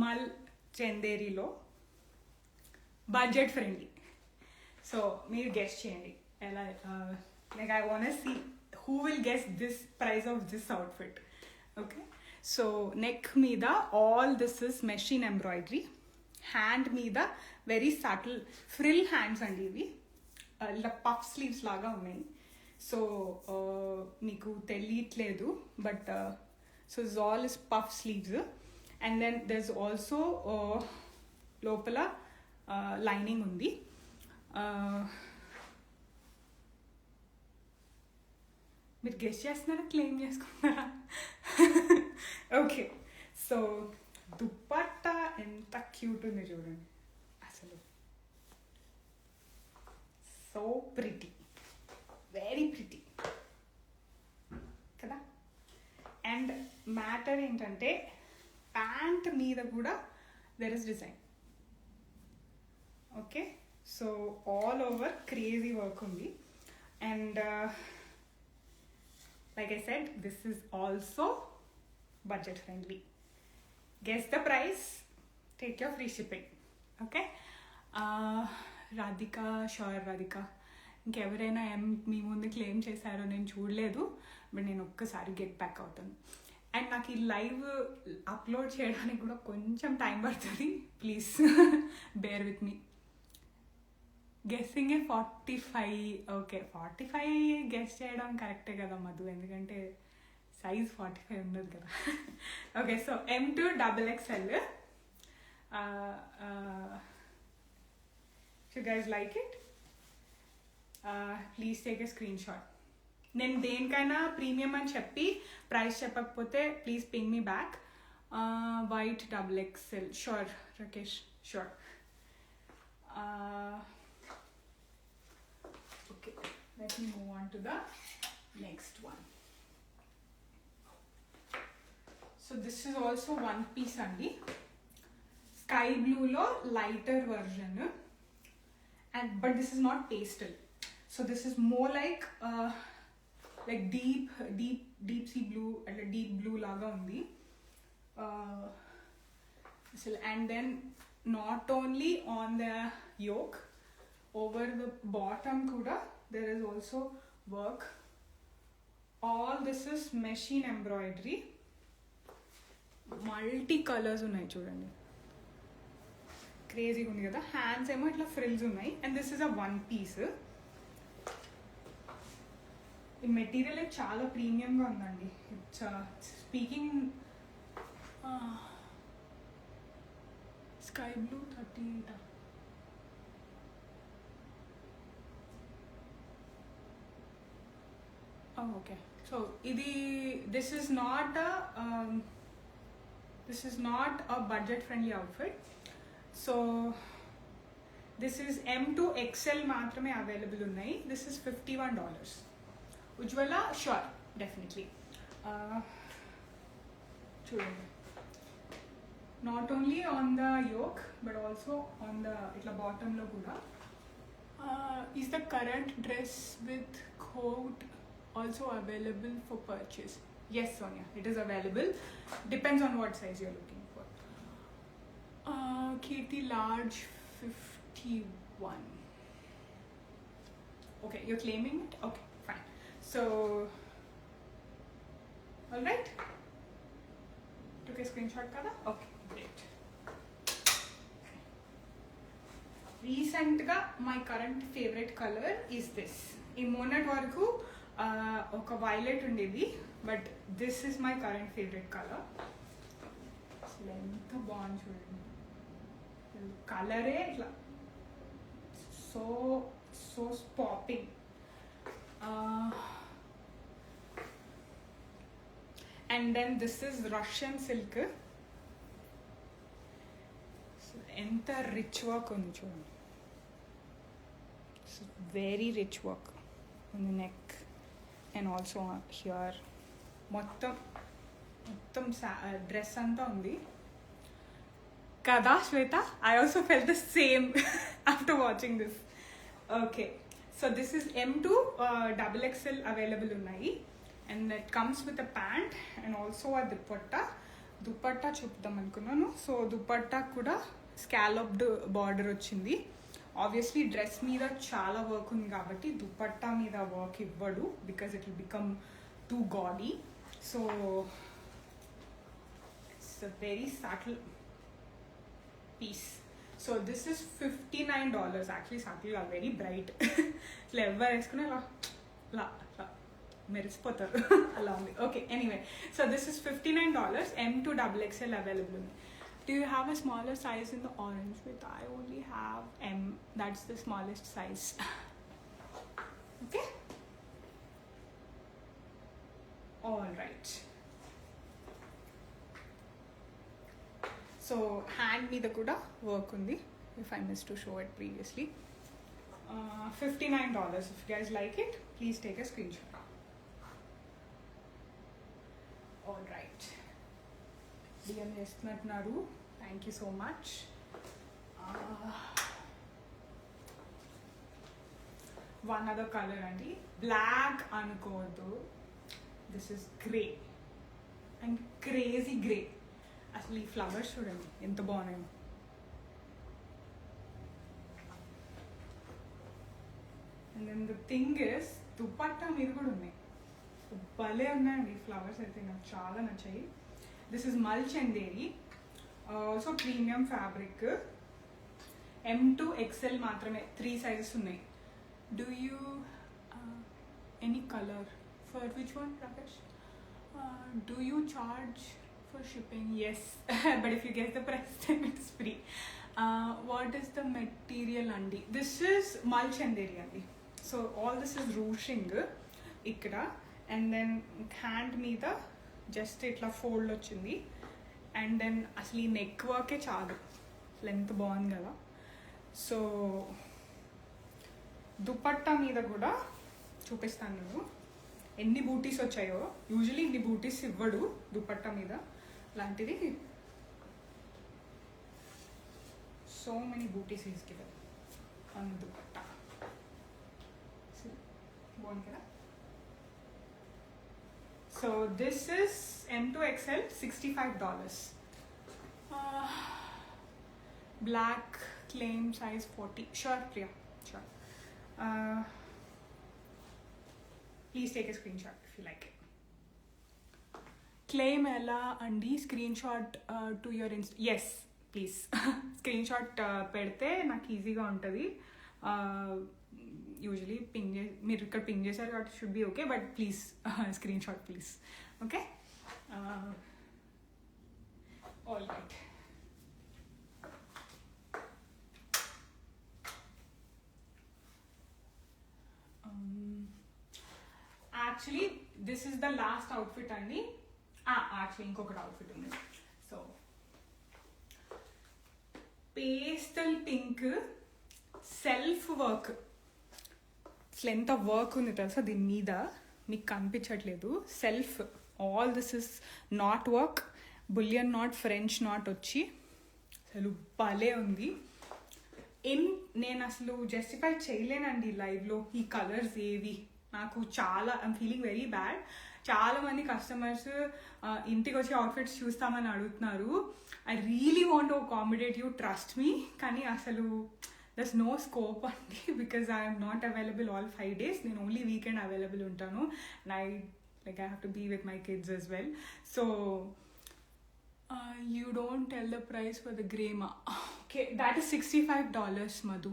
మల్ చందేరిలో బడ్జెట్ ఫ్రెండ్లీ. సో మీరు గెస్ చేయండి ఎలా. Like I want see who will guess this price of this outfit. Okay, so neck మీద all this is machine embroidery. Hand మీద వెరీ సటిల్ ఫ్రిల్ హ్యాండ్స్ అండి ఇవి, ఇలా పఫ్ స్లీవ్స్ లాగా ఉన్నాయి. సో మీకు తెలియట్లేదు, but so this all is puff sleeves. And then there's also లోపల లైనింగ్ ఉంది. మీరు గెస్ చేస్తున్నారా, క్లెయిమ్ చేసుకున్నారా? ఓకే, సో దుపట్టా ఎంత క్యూట్ ఉంది చూడండి అసలు, సో ప్రిటీ, వెరీ ప్రిటీ కదా. అండ్ మ్యాటర్ ఏంటంటే ప్యాంట్ మీద కూడా there is design. Okay, so all over crazy work ఉంది. And like I said, this is also budget friendly. Guess the price, take your free shipping. Okay, Radhika, sure Radhika. ఇంకెవరైనా మీ ముందు claim చేశారో నేను చూడలేదు, but నేను ఒక్కసారి గెట్ బ్యాక్ అవుతాను. And నాకు ఈ లైవ్ అప్లోడ్ చేయడానికి కూడా కొంచెం టైం పడుతుంది, please bear with me. Guessing 45. Okay, 45 guess చేయడం కరెక్టే కదా మధు, ఎందుకంటే సైజ్ 45 ఉన్నది కదా. Okay, so M to XXL. You guys like it, please take a screenshot. నేను దేనికైనా ప్రీమియం అని చెప్పి ప్రైస్ చెప్పకపోతే please ping me back. White XXL, sure Rakesh, sure. Okay, let me move on to the next one. So this is also one piece andi, sky blue lo lighter version, and but this is not pastel, so this is more like deep sea blue, and a deep blue laga undi. And then not only on the yoke, over the bottom kuda there is also work. All this is machine embroidery, multi colors unnai chudandi, crazy undi kada. Hands emo itla frills unnai, and this is a one piece. ఈ material చాలా ప్రీమియంగా ఉందండి. It's speaking sky blue 38. Okay, so ఇది this is not a budget friendly outfit. So this is M to XL మాత్రమే available ఉన్నాయి. This is $51. Ujwala, sure, definitely. చూడండి, not only on the yoke but also on the ఇట్లా బాటంలో కూడా. Is the current dress with coat also available for purchase? Yes, Sonia, it is available. Depends on what size you're looking for. Kirti large 51. Okay, you're claiming it? Okay, fine. So, alright. Took a screenshot kada? Okay, great. Recently, my current favorite color is this. In మొన్నటి వరకు ఒక violet ఉండేది, but this is my current favourite colour. అసలు ఎంత బాగుంది చూడండి, కలరే ఇట్లా so so popping. And then this is Russian silk. ఎంత రిచ్ వర్క్ ఉంది చూడండి, very rich work on the neck and also here. మొత్తం డ్రెస్ అంతా ఉంది కదా శ్వేత? I also felt the same after watching this. Okay, so this is M2 XXL available ఉన్నాయి, and it comes with a pant and also a dupatta చూపుదాం అనుకున్నాను. So dupatta కూడా scalloped border వచ్చింది. Obviously dress మీద చాలా వర్క్ ఉంది కాబట్టి దుపట్టా మీద వర్క్ ఇవ్వడు, because it will become too gaudy. So it's a very subtle piece. So this is $59. Actually subtle కాదు, వెరీ బ్రైట్. ఇట్లా ఎవరు వేసుకుని అలా మెరిసిపోతారు అలా ఉంది. Okay, anyway, so this is $59. M2 XXL available ఉంది. Do you have a smaller size in the orange? With I only have M. That's the smallest size. Okay. All right. So hand మీద కూడా work ఉంది. If I missed to show it previously. $59. If you guys like it, please take a screenshot. All right. DM చేస్తున్నారు. Thank you so much. One other colour అండి, black అనుకోవద్దు, this is grey and crazy grey. అసలు ఈ flowers చూడండి ఎంత బాగున్నాయి. And then the thing is dupatta మీద కూడా ఉన్నాయి, భలే ఉన్నాయండి ఈ ఫ్లవర్స్ అయితే, నాకు చాలా నచ్చాయి. This is mul Chanderi, also premium fabric. M2 XL మాత్రమే, 3 sizes ఉన్నాయి. Do you any colour for which one Rakesh? Do you charge for shipping? Yes, but if you get the price then it's free. What is the material అండి? This is mul Chanderi అండి. So all this is ruching ఇక్కడ, and then hand మీద just ఇట్లా fold వచ్చింది, and then అసలు ఈ neck వర్కే చాలు, అసలు ఎంత బాగుంది కదా. సో దుపట్టా మీద కూడా చూపిస్తాను నేను ఎన్ని బూటీస్ వచ్చాయో. యూజువలీ ఇన్ని బూటీస్ ఇవ్వడు దుపట్టా మీద, లాంటిది so many bootis is given on dupatta. బాగుంది కదా. So this is M2 XL, $65. Black claim size 40. Sure, Priya. Sure. Please take a screenshot if you like it. Claim ella andi screenshot to your yes please. Screenshot pedte నాకు ఈజీగా ఉంటుంది. Usually మీరు ఇక్కడ ping చేశారు కాబట్టి should be okay, but please screenshot please. Okay, all right. Actually this is the last outfit అండి. Actually ఇంకొకటి outfit ఉంది. So pastel pink self work, అసలు ఎంత వర్క్ ఉంది తెలుసా దీని మీద, మీకు కనిపించట్లేదు. Self, all this is knot work, bullion knot, French knot వచ్చి అసలు భలే ఉంది. నేను అసలు జస్టిఫై చేయలేనండి లైవ్లో ఈ కలర్స్ ఏవి. నాకు చాలా ఐమ్ ఫీలింగ్ వెరీ బ్యాడ్. చాలా మంది కస్టమర్స్ ఇంటికి వచ్చి అవుట్ఫిట్స్ చూస్తామని అడుగుతున్నారు. I really want to accommodate you, trust me. కానీ అసలు దర్స్ నో స్కోప్ అండి, because I'm not available all 5 days. నేను ఓన్లీ వీకెండ్ అవైలబుల్ ఉంటాను. And I have to be with my kids as well. So you don't tell the price for the grey ma. Okay, that is $65, Madhu.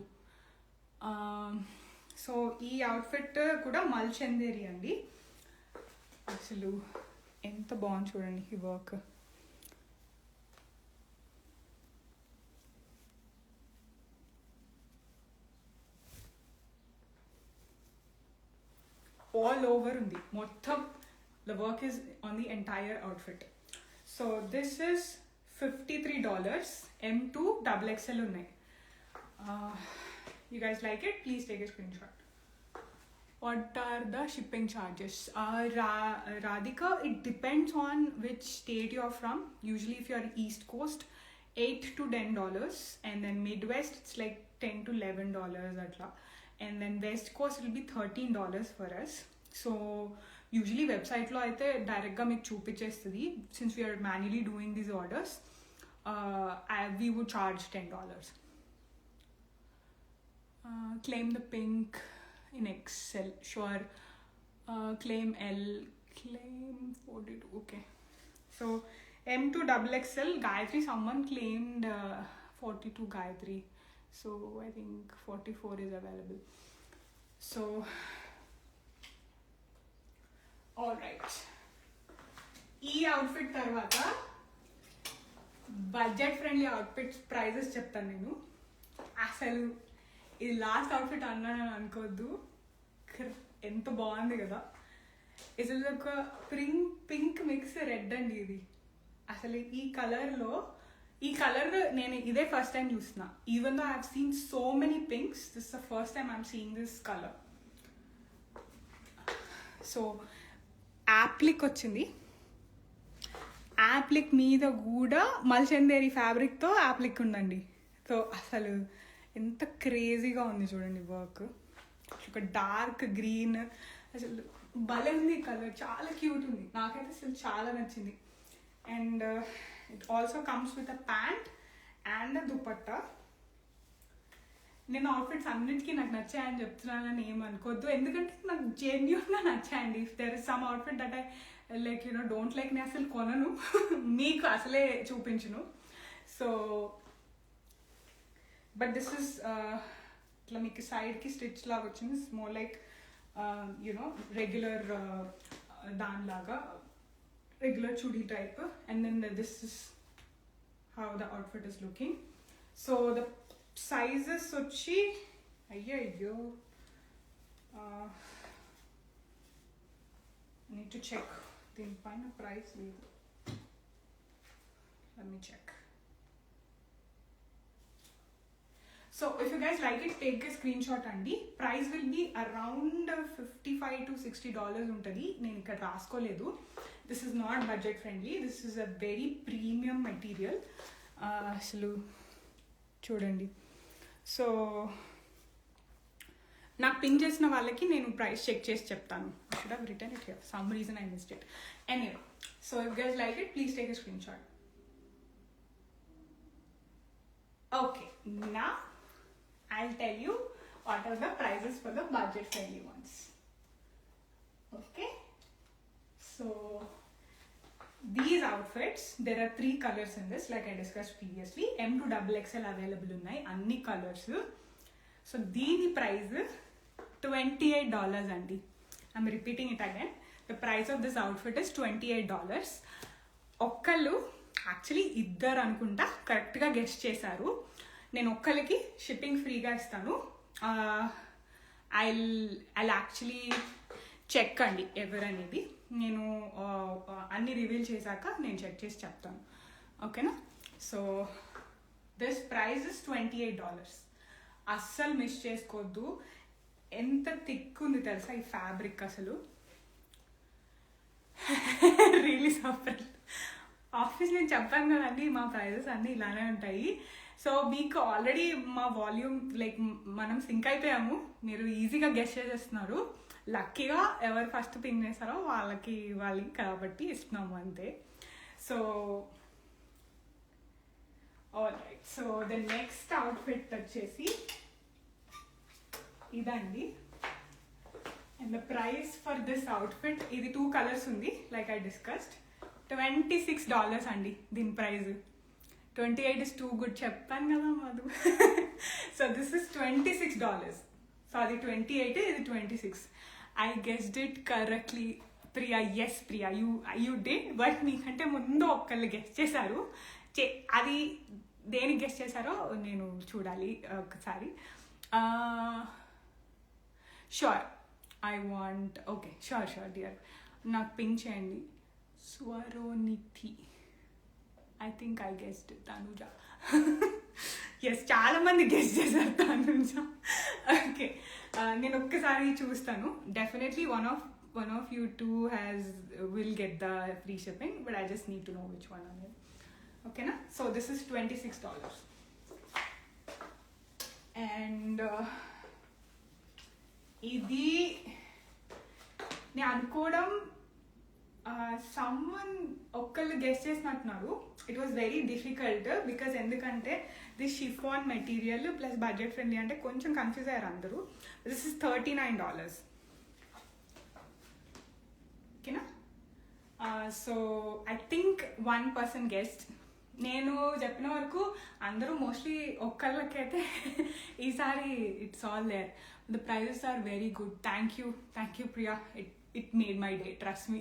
So ఈ outfit కూడా మల్చందేరి అండి. అసలు ఎంత బాగుంది చూడండి ఈ వర్క్. ఆల్ ఓవర్ ఉంది మొత్తం. The work is on the entire outfit. So this is $53. M2 XXL ఉన్నాయి. You guys like it? Please take a screenshot. What are the shipping charges? Radhika, it depends on which state you're from. Usually if you're East Coast, $8 to $10, and then Midwest it's like $10 to $11 atla, and then West Coast will be $13 for us. So usually website lo aithe direct ga meeku chupichestadi. Since we are manually doing these orders, we would charge $10. Claim the pink in XL, sure. Claim L, claim 42. Okay, so M2 XXL Gayatri, someone claimed 42 Gayatri, so I think 44 is available. So all right, ఈ outfit తర్వాత budget friendly outfits prices చెప్తాను నేను. అసలు ఇది last outfit అన్నానని అనుకోవద్దు, ఎంత బాగుంది కదా. అసలు ఒక పింక్ మిక్స్ రెడ్ అండి ఇది. అసలు ఈ కలర్ నేను ఇదే ఫస్ట్ టైం చూస్తున్నా. Even though I have seen so many pinks, this the first time I'm seeing this colour. So appliqué వచ్చింది. యాప్లిక్ మీద కూడా మల్చందేరి ఫ్యాబ్రిక్తో యాప్లిక్ ఉందండి. సో అసలు ఎంత క్రేజీగా ఉంది చూడండి వర్క్. ఒక డార్క్ గ్రీన్, అసలు భలే ఉంది కలర్, చాలా క్యూట్ ఉంది. నాకైతే అసలు చాలా నచ్చింది. And it also comes with a pant and dupatta. నేను అవుట్ఫిట్స్ అన్నిటికీ నాకు నచ్చాయని చెప్తున్నానని ఏమనుకోవద్దు, ఎందుకంటే నాకు జెన్యూన్గా నచ్చాయండి. If there is some outfit that I like don't like, నేను అసలు కొనను, మీకు అసలే చూపించును. సో బట్ దిస్ ఇస్ ఇట్లా మీకు సైడ్కి స్టిచ్ లాగా వచ్చింది. మోర్ లైక్ రెగ్యులర్ దానిలాగా, regular chudi type. And then this is how the outfit is looking. So the sizes వచ్చి అయ్యో need to check. దీనిపైన ప్రైస్ లేదు, let me check. So if you guys like it, take a screenshot అండి. Price will be around $55 to $60 ఉంటుంది. నేను ఇక్కడ రాసుకోలేదు. This is not budget friendly, this is a very premium material. అసలు చూడండి. So నాకు పింక్ చేసిన వాళ్ళకి నేను ప్రైస్ చెక్ చేసి చెప్తాను. I should have written it here. Some reason I missed it. Anyway, so if you guys like it, please take a screenshot. Okay, now I'll tell you what are the prices for the budget friendly ones. Okay, so these outfits, there are 3 colors in this, like I discussed previously. M2 XXL available unnai anni colors. So దీని price $28 అండి. I'm repeating it again. The price of this outfit is $28. ఒక్కళ్ళు actually ఇద్దరు అనుకుంటా కరెక్ట్గా guest చేశారు. నేను ఒక్కరికి shipping ఫ్రీగా ఇస్తాను. ఐ యాక్చువల్లీ చెక్ అండి ఎవరనేది. నేను అన్ని రివీల్ చేశాక నేను చెక్ చేసి చెప్తాను, ఓకేనా. So this price is $28. అస్సలు మిస్ చేసుకోవద్దు. ఎంత థిక్ ఉంది తెలుసా ఈ ఫ్యాబ్రిక్, అసలు రియలీ సఫర్. ఆఫీస్ నేను చెప్పాను కదండి, మా ప్రైజెస్ అన్నీ ఇలానే ఉంటాయి. సో మీకు ఆల్రెడీ మా వాల్యూమ్ లైక్ మనం సింక్ అయిపోయాము, మీరు ఈజీగా గెస్ చేసేస్తున్నారు. లక్కీగా ఎవరు ఫస్ట్ థింక్ చేస్తారో వాళ్ళకి కాబట్టి ఇస్తున్నాము అంతే. So alright, so the next outfit వచ్చేసి ఇదండి. And the price for this outfit, ఇది 2 కలర్స్ ఉంది లైక్ ఐ డిస్కస్డ్. $26 అండి దీని ప్రైస్. 28 is too good చెప్పాను కదా Madhu. So this is $26. So అది 28, ఇది 26. I guessed it correctly Priya. Yes Priya, you did. But మీకంటే ముందు ఒక్కళ్ళు గెస్ట్ చేశారు. అది దేనికి గెస్ట్ చేశారో నేను చూడాలి ఒకసారి. Sure, I want. Okay, sure dear, నాకు పింక్ చేయండి. Swaronidhi, I think I guessed Tanuja. Yes, చాలా మంది గెస్ట్ చేశారు తనుజ. ఓకే, నేను ఒక్కసారి చూస్తాను. Definitely one of you two will get the free shipping, but I just need to know which one అనేది. ఓకేనా? So this is $26. అండ్ ఇది నేను అనుకోవడం సమ్వన్ ఒక్కళ్ళు గెస్ట్ చేసినట్టున్నారు. It was very difficult because ఎందుకంటే this chiffon material plus budget friendly అంటే కొంచెం కన్ఫ్యూజ్ అయ్యారు అందరూ. This is $39. ఓకేనా? So I think 1 person guessed. నేను చెప్పిన వరకు అందరూ మోస్ట్లీ ఒక్కళ్ళకైతే ఈసారి it's all there. The prices are very good. Thank you Priya. It made my day, trust me.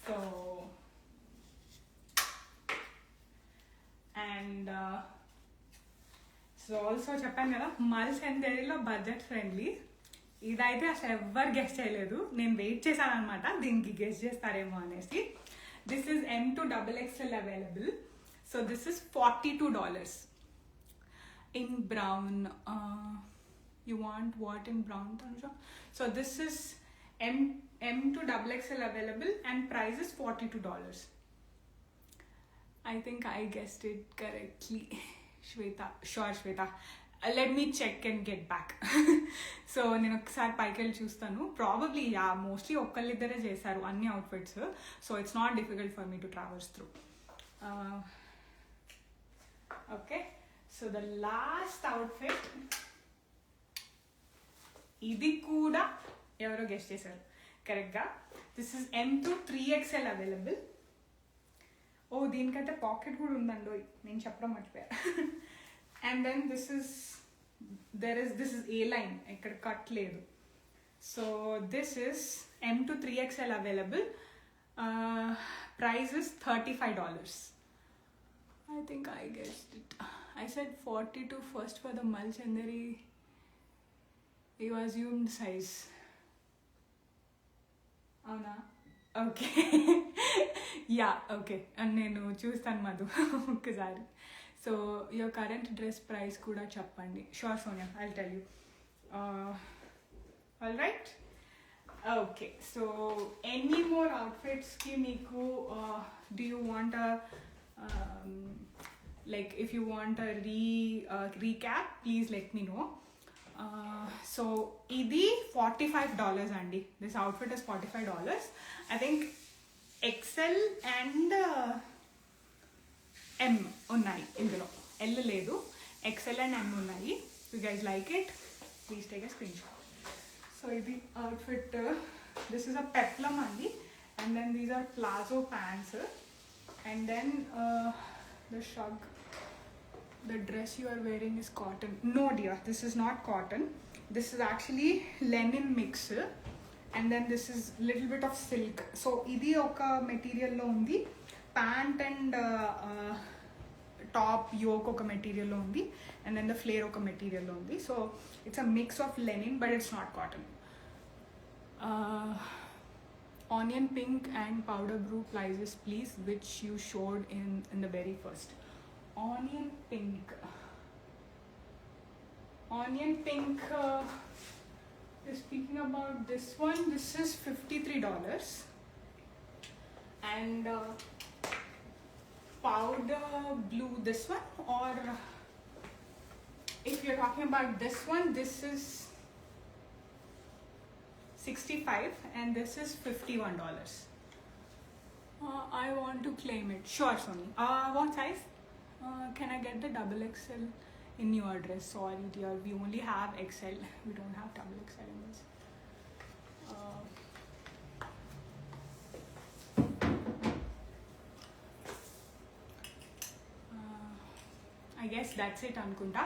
So and so also చెప్పాను కదా మల్సెందరిలో బడ్జెట్ ఫ్రెండ్లీ. ఇదైతే అసలు ఎవ్వరు గెస్ట్ చేయలేదు. నేను వెయిట్ చేశాను అనమాట దీనికి గెస్ట్ చేస్తారేమో అనేసి. This is M2 XXL available. So this is $42 in brown. You want what in brown, Tanuja? So this is M2 XXL available and price is $42. I think I guessed it correctly. Shweta, sure Shweta. Let me check and get back. So నేను ఒకసారి పైకి వెళ్ళి చూస్తాను. Probably mostly ఒక్కళ్ళిద్దరే చేశారు అన్ని outfits. So it's not difficult for me to travels through. Okay, so the last outfit, ఇది కూడా ఎవరో గెస్ట్ చేశారు కరెక్ట్గా. This is M2 3XL available. ఓ, దీనికైతే పాకెట్ కూడా ఉందండో, నేను చెప్పడం మర్చిపోయా. And then this is A line, ఇక్కడ కట్ లేదు. So this is M2 3XL available. Price is $35. I think I guessed it. I said 42 first for the Malchandari. You assumed size. అవునా? Okay, yeah okay. And నేను చూస్తాను మధు ఒక్కసారి. So your current dress price కూడా చెప్పండి. Sure Sonia, I'll tell you. All right, okay. So any more అవుట్ఫిట్స్కి మీకు do you want like if you want recap please let me know. So ఇది $45 అండి. This outfit is $45. I think XL and M ఉన్నాయి ఇందులో. L లేదు, XL and M ఉన్నాయి. You guys like it, please take a screenshot. So ఇది outfit. This is a peplum అండి. And then these are palazzo pants. And then the shrug. The dress you are wearing is cotton. No dear, this is not cotton. This is actually linen mix. And then this is little bit of silk. So idi oka material lo undi. Pant and top yoke oka material lo undi. And then the flare oka material lo undi. So it's a mix of linen, but it's not cotton. Onion pink and powder blue plies please, which you showed in the very first. Onion pink. Speaking about this one, this is $53. And powder blue, this one, or if you're talking about this one, this is $65 and this is $51. I want to claim it. Sure, Sony. What size? Can I get the double XL in your address? Sorry, dear. We only have XL. We don't have double XL in this. I guess that's it, Anukunta.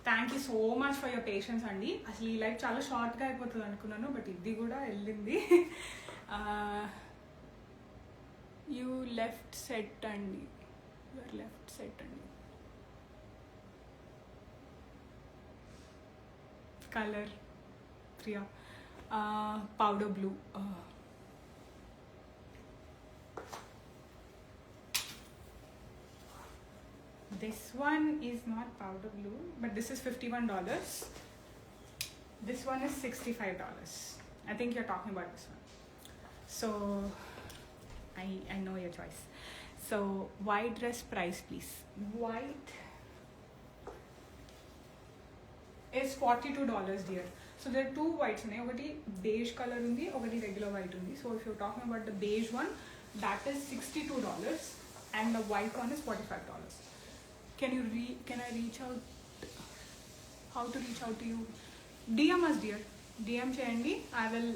Thank you so much for your patience అండి. అసలు ఈ life చాలా షార్ట్గా అయిపోతుంది అనుకున్నాను, but ఇది కూడా వెళ్ళింది. యూ లెఫ్ట్ సెట్ అండి, యువర్ లెఫ్ట్ సెట్ అండి. Colour Priya, powder blue. This one is not powder blue, but this is $51. This one is $65. I think you're talking about this one. So, I know your choice. So, white dress price, please. White is $42, dear. So, there are two whites. One beige color undi, one regular white undi. So, if you're talking about the beige one, that is $62, and the white one is $45. Can I reach out? How to reach out to you? DM us, dear. DM cheyandi. I will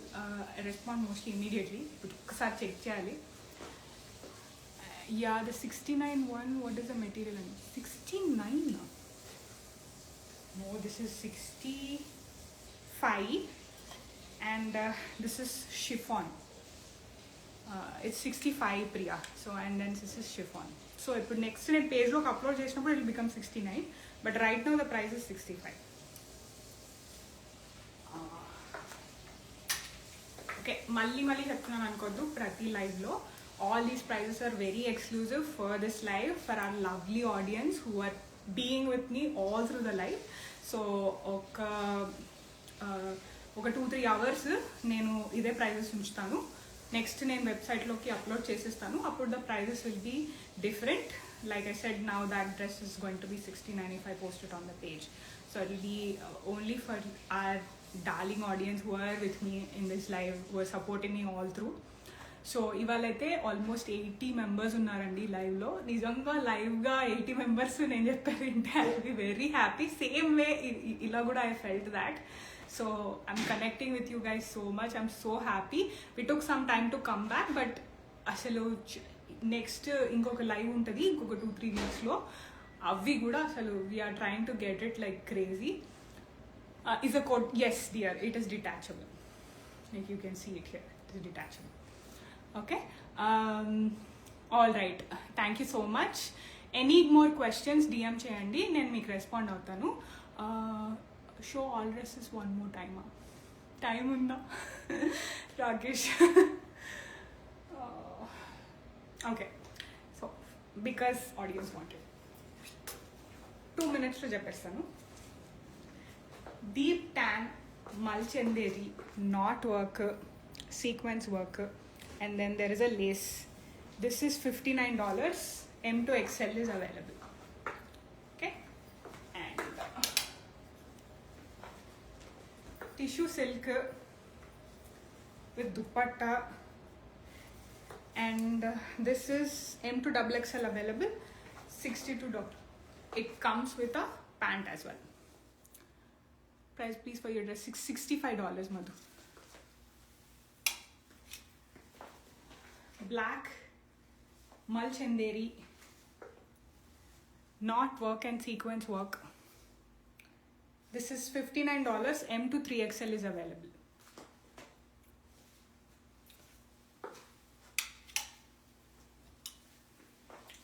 respond mostly immediately. ఒకసారి check చేయాలి. Yeah, the 69 one. What is the material? 69. No, this is 65, and this is chiffon. It's 65, Priya. So, and then this is chiffon. So, ఇప్పుడు next నేను పేజ్లోకి upload చేసినప్పుడు it become 69, but right now the price is 65. Okay, మళ్ళీ చెప్తున్నాను అనుకోద్దు. ప్రతి లైవ్లో all these prices are very exclusive for this live, for our lovely audience who are being with me all through the live. So ఒక 2-3 hours నేను ఇదే prices ఉంచుతాను. Next నేను వెబ్సైట్లోకి అప్లోడ్ చేసేస్తాను. అప్పుడు the prices will be different. Like I said, now that dress is going to be 69 if I post it on the page. So it will be only for our darling audience who are with me in this live, who are supporting me all through. So ఇవాళైతే almost 80 members ఉన్నారండి లైవ్లో. నిజంగా లైవ్గా 80 members నేను చెప్పారంటే I will be very happy. Same way ఇలా కూడా I felt that. So I'm connecting with you guys so much. I'm so happy. We took some time to come back, but అసలు next ఇంకొక live ఉంటుంది ఇంకొక 2-3 వీక్స్లో. అవి కూడా అసలు we're trying to get it like crazy. Is a coat? Yes, dear. It is detachable. Like you can see it here. It is detachable. Okay. All right. Thank you so much. Any more questions? DM cheyandi. నేను మీకు respond అవుతాను. Show all dresses one more time. Time unda Rakesh. Okay, so because audience wanted 2 minutes to cheppestanu. Deep tan malchanderi knot work, sequence work, and then there is a lace. This is $59. M to XL is available. Tissue silk with dupatta, and this is M to XXL available, $62. It comes with a pant as well. Price please for your dress, $65, Madhu. Black malchanderi knot work and sequence work. This is $59. M to 3XL is available.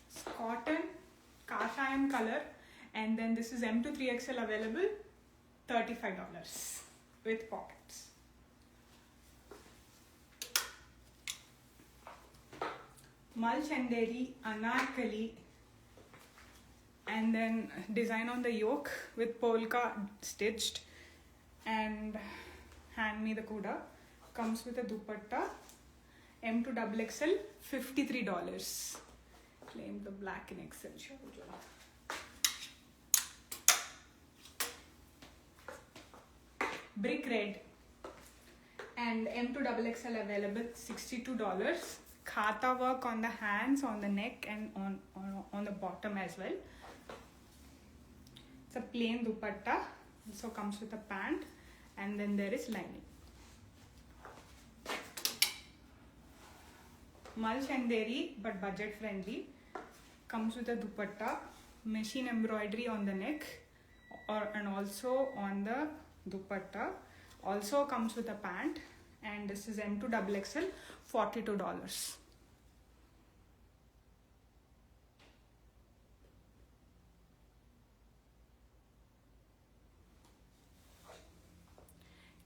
It's cotton, kashayam color, and then this is M to 3XL available, $35 with pockets. Malchanderi, anarkali, and then design on the yoke with polka stitched, and hand me the kuda. Comes with a dupatta. M to XXL, $53. Claim the black in XL. brick red, and M2XXL available, $62. Khata work on the hands, on the neck, and on the bottom as well. It's a plain dupatta, also comes with a pant, and then there is lining. Mal Chanderi, but budget friendly. Comes with a dupatta, machine embroidery on the neck, and also on the dupatta. Also comes with a pant, and this is M2XXL, $42.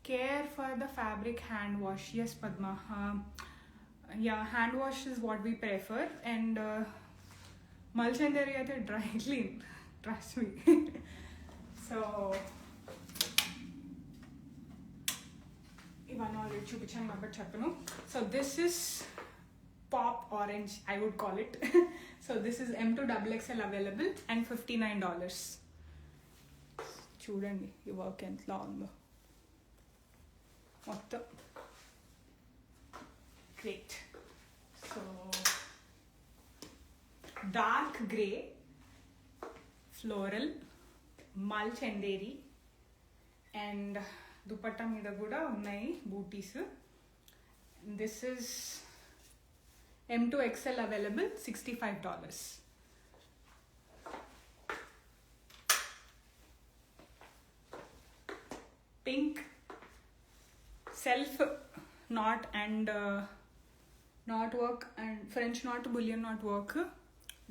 Care for the fabric hand wash. Yes, Padma. Yeah, hand wash is what we prefer, and Mal Chanderi aithe dry clean, trust me. So ivan already chupichanu kabatti cheppanu. So this is pop orange, I would call it. So this is M2XXL available and $59. చూడండి ఈ work ఎంతలా ఉందో మొత్తం. Great. So dark grey, floral, Mal Chanderi, and dupatta మీద కూడా ఉన్నాయి బూటీస్. This is M2XL available, $65. Pink self knot and knot work, and French knot, bullion knot work.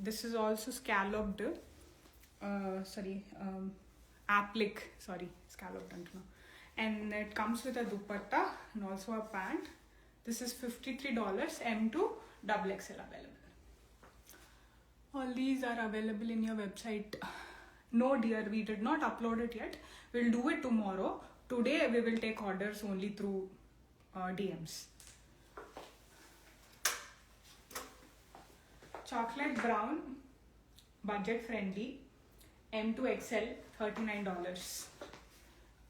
This is also scalloped, applique, scalloped antuna. And it comes with a dupatta and also a pant. This is $53, M2XXL available. All these are available in your website. No dear, we did not upload it yet. We'll do it tomorrow. Today we will take orders only through DMs. Chocolate brown, budget friendly, M2XL, $39.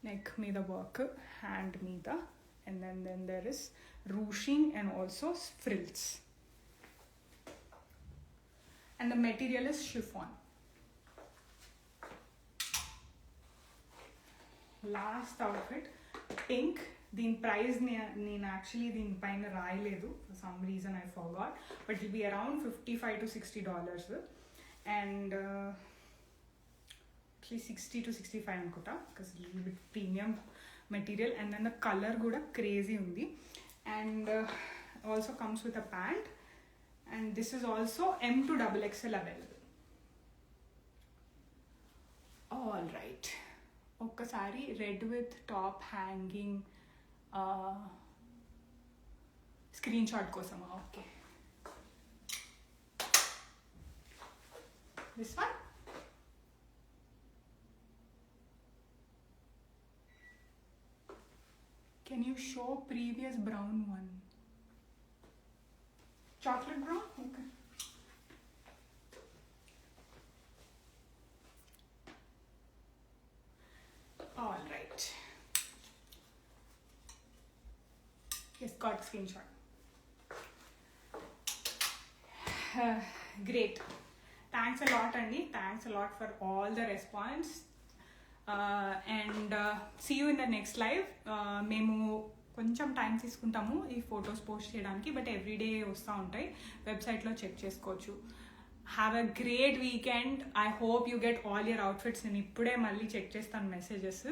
Neck meeda work, hand meeda, and then there is ruching and also frills. And the material is chiffon. Last outfit, pink. దీని price నేను actually దీనిపైన రాయలేదు, for some reason I forgot, but it be around $55 to $60, and actually $60 to $65 అనుకుంటా, because little bit premium material. And then the colour కూడా crazy ఉంది, and also comes with a pant, and this is also M2XXL available. All right, ఒక్కసారి red with top hanging screenshot కోసమా? Okay, this one. Can you show previous brown one? Chocolate brown? Okay. All right. Yes, got screenshot. Great. Thanks a lot, Andy. Thanks a lot for all the response. And see you in the next live. మేము కొంచెం time తీసుకుంటాము ఈ photos post చేయడానికి, but everyday వస్తూ ఉంటాయి, వెబ్సైట్లో check చేసుకోవచ్చు. Have a great weekend. I hope you get all your outfits. నేను ఇప్పుడే మళ్ళీ చెక్ చేస్తాను మెసేజెస్.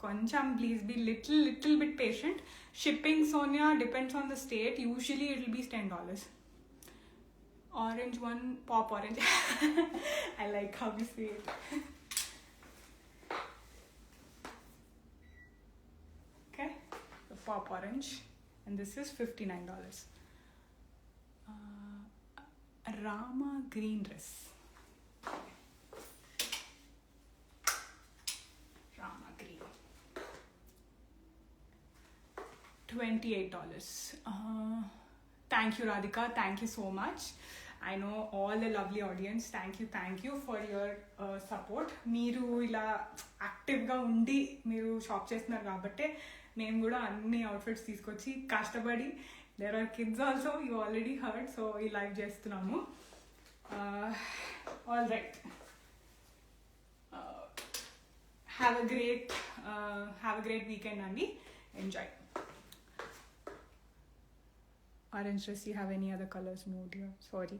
కొంచెం please be little bit patient. Shipping Sonia depends on the state. Usually it will be $10. Orange one, pop orange. I like how you say it. Okay, the pop orange, and this is $59. Rama green dress. Rama green. $28. Thank you, Radhika. Thank you so much. I know all the lovely audience. Thank you for your support. మీరు ఇలా యాక్టివ్గా ఉండి మీరు shop చేస్తున్నారు కాబట్టి మేము కూడా అన్ని అవుట్ఫిట్స్ తీసుకొచ్చి కష్టపడి, there are kids also, you already heard, so ఈ లైవ్ చేస్తున్నాము. All right, have a great weekend అండి. Enjoy. Orange dress, you have any other colors more dear? Sorry.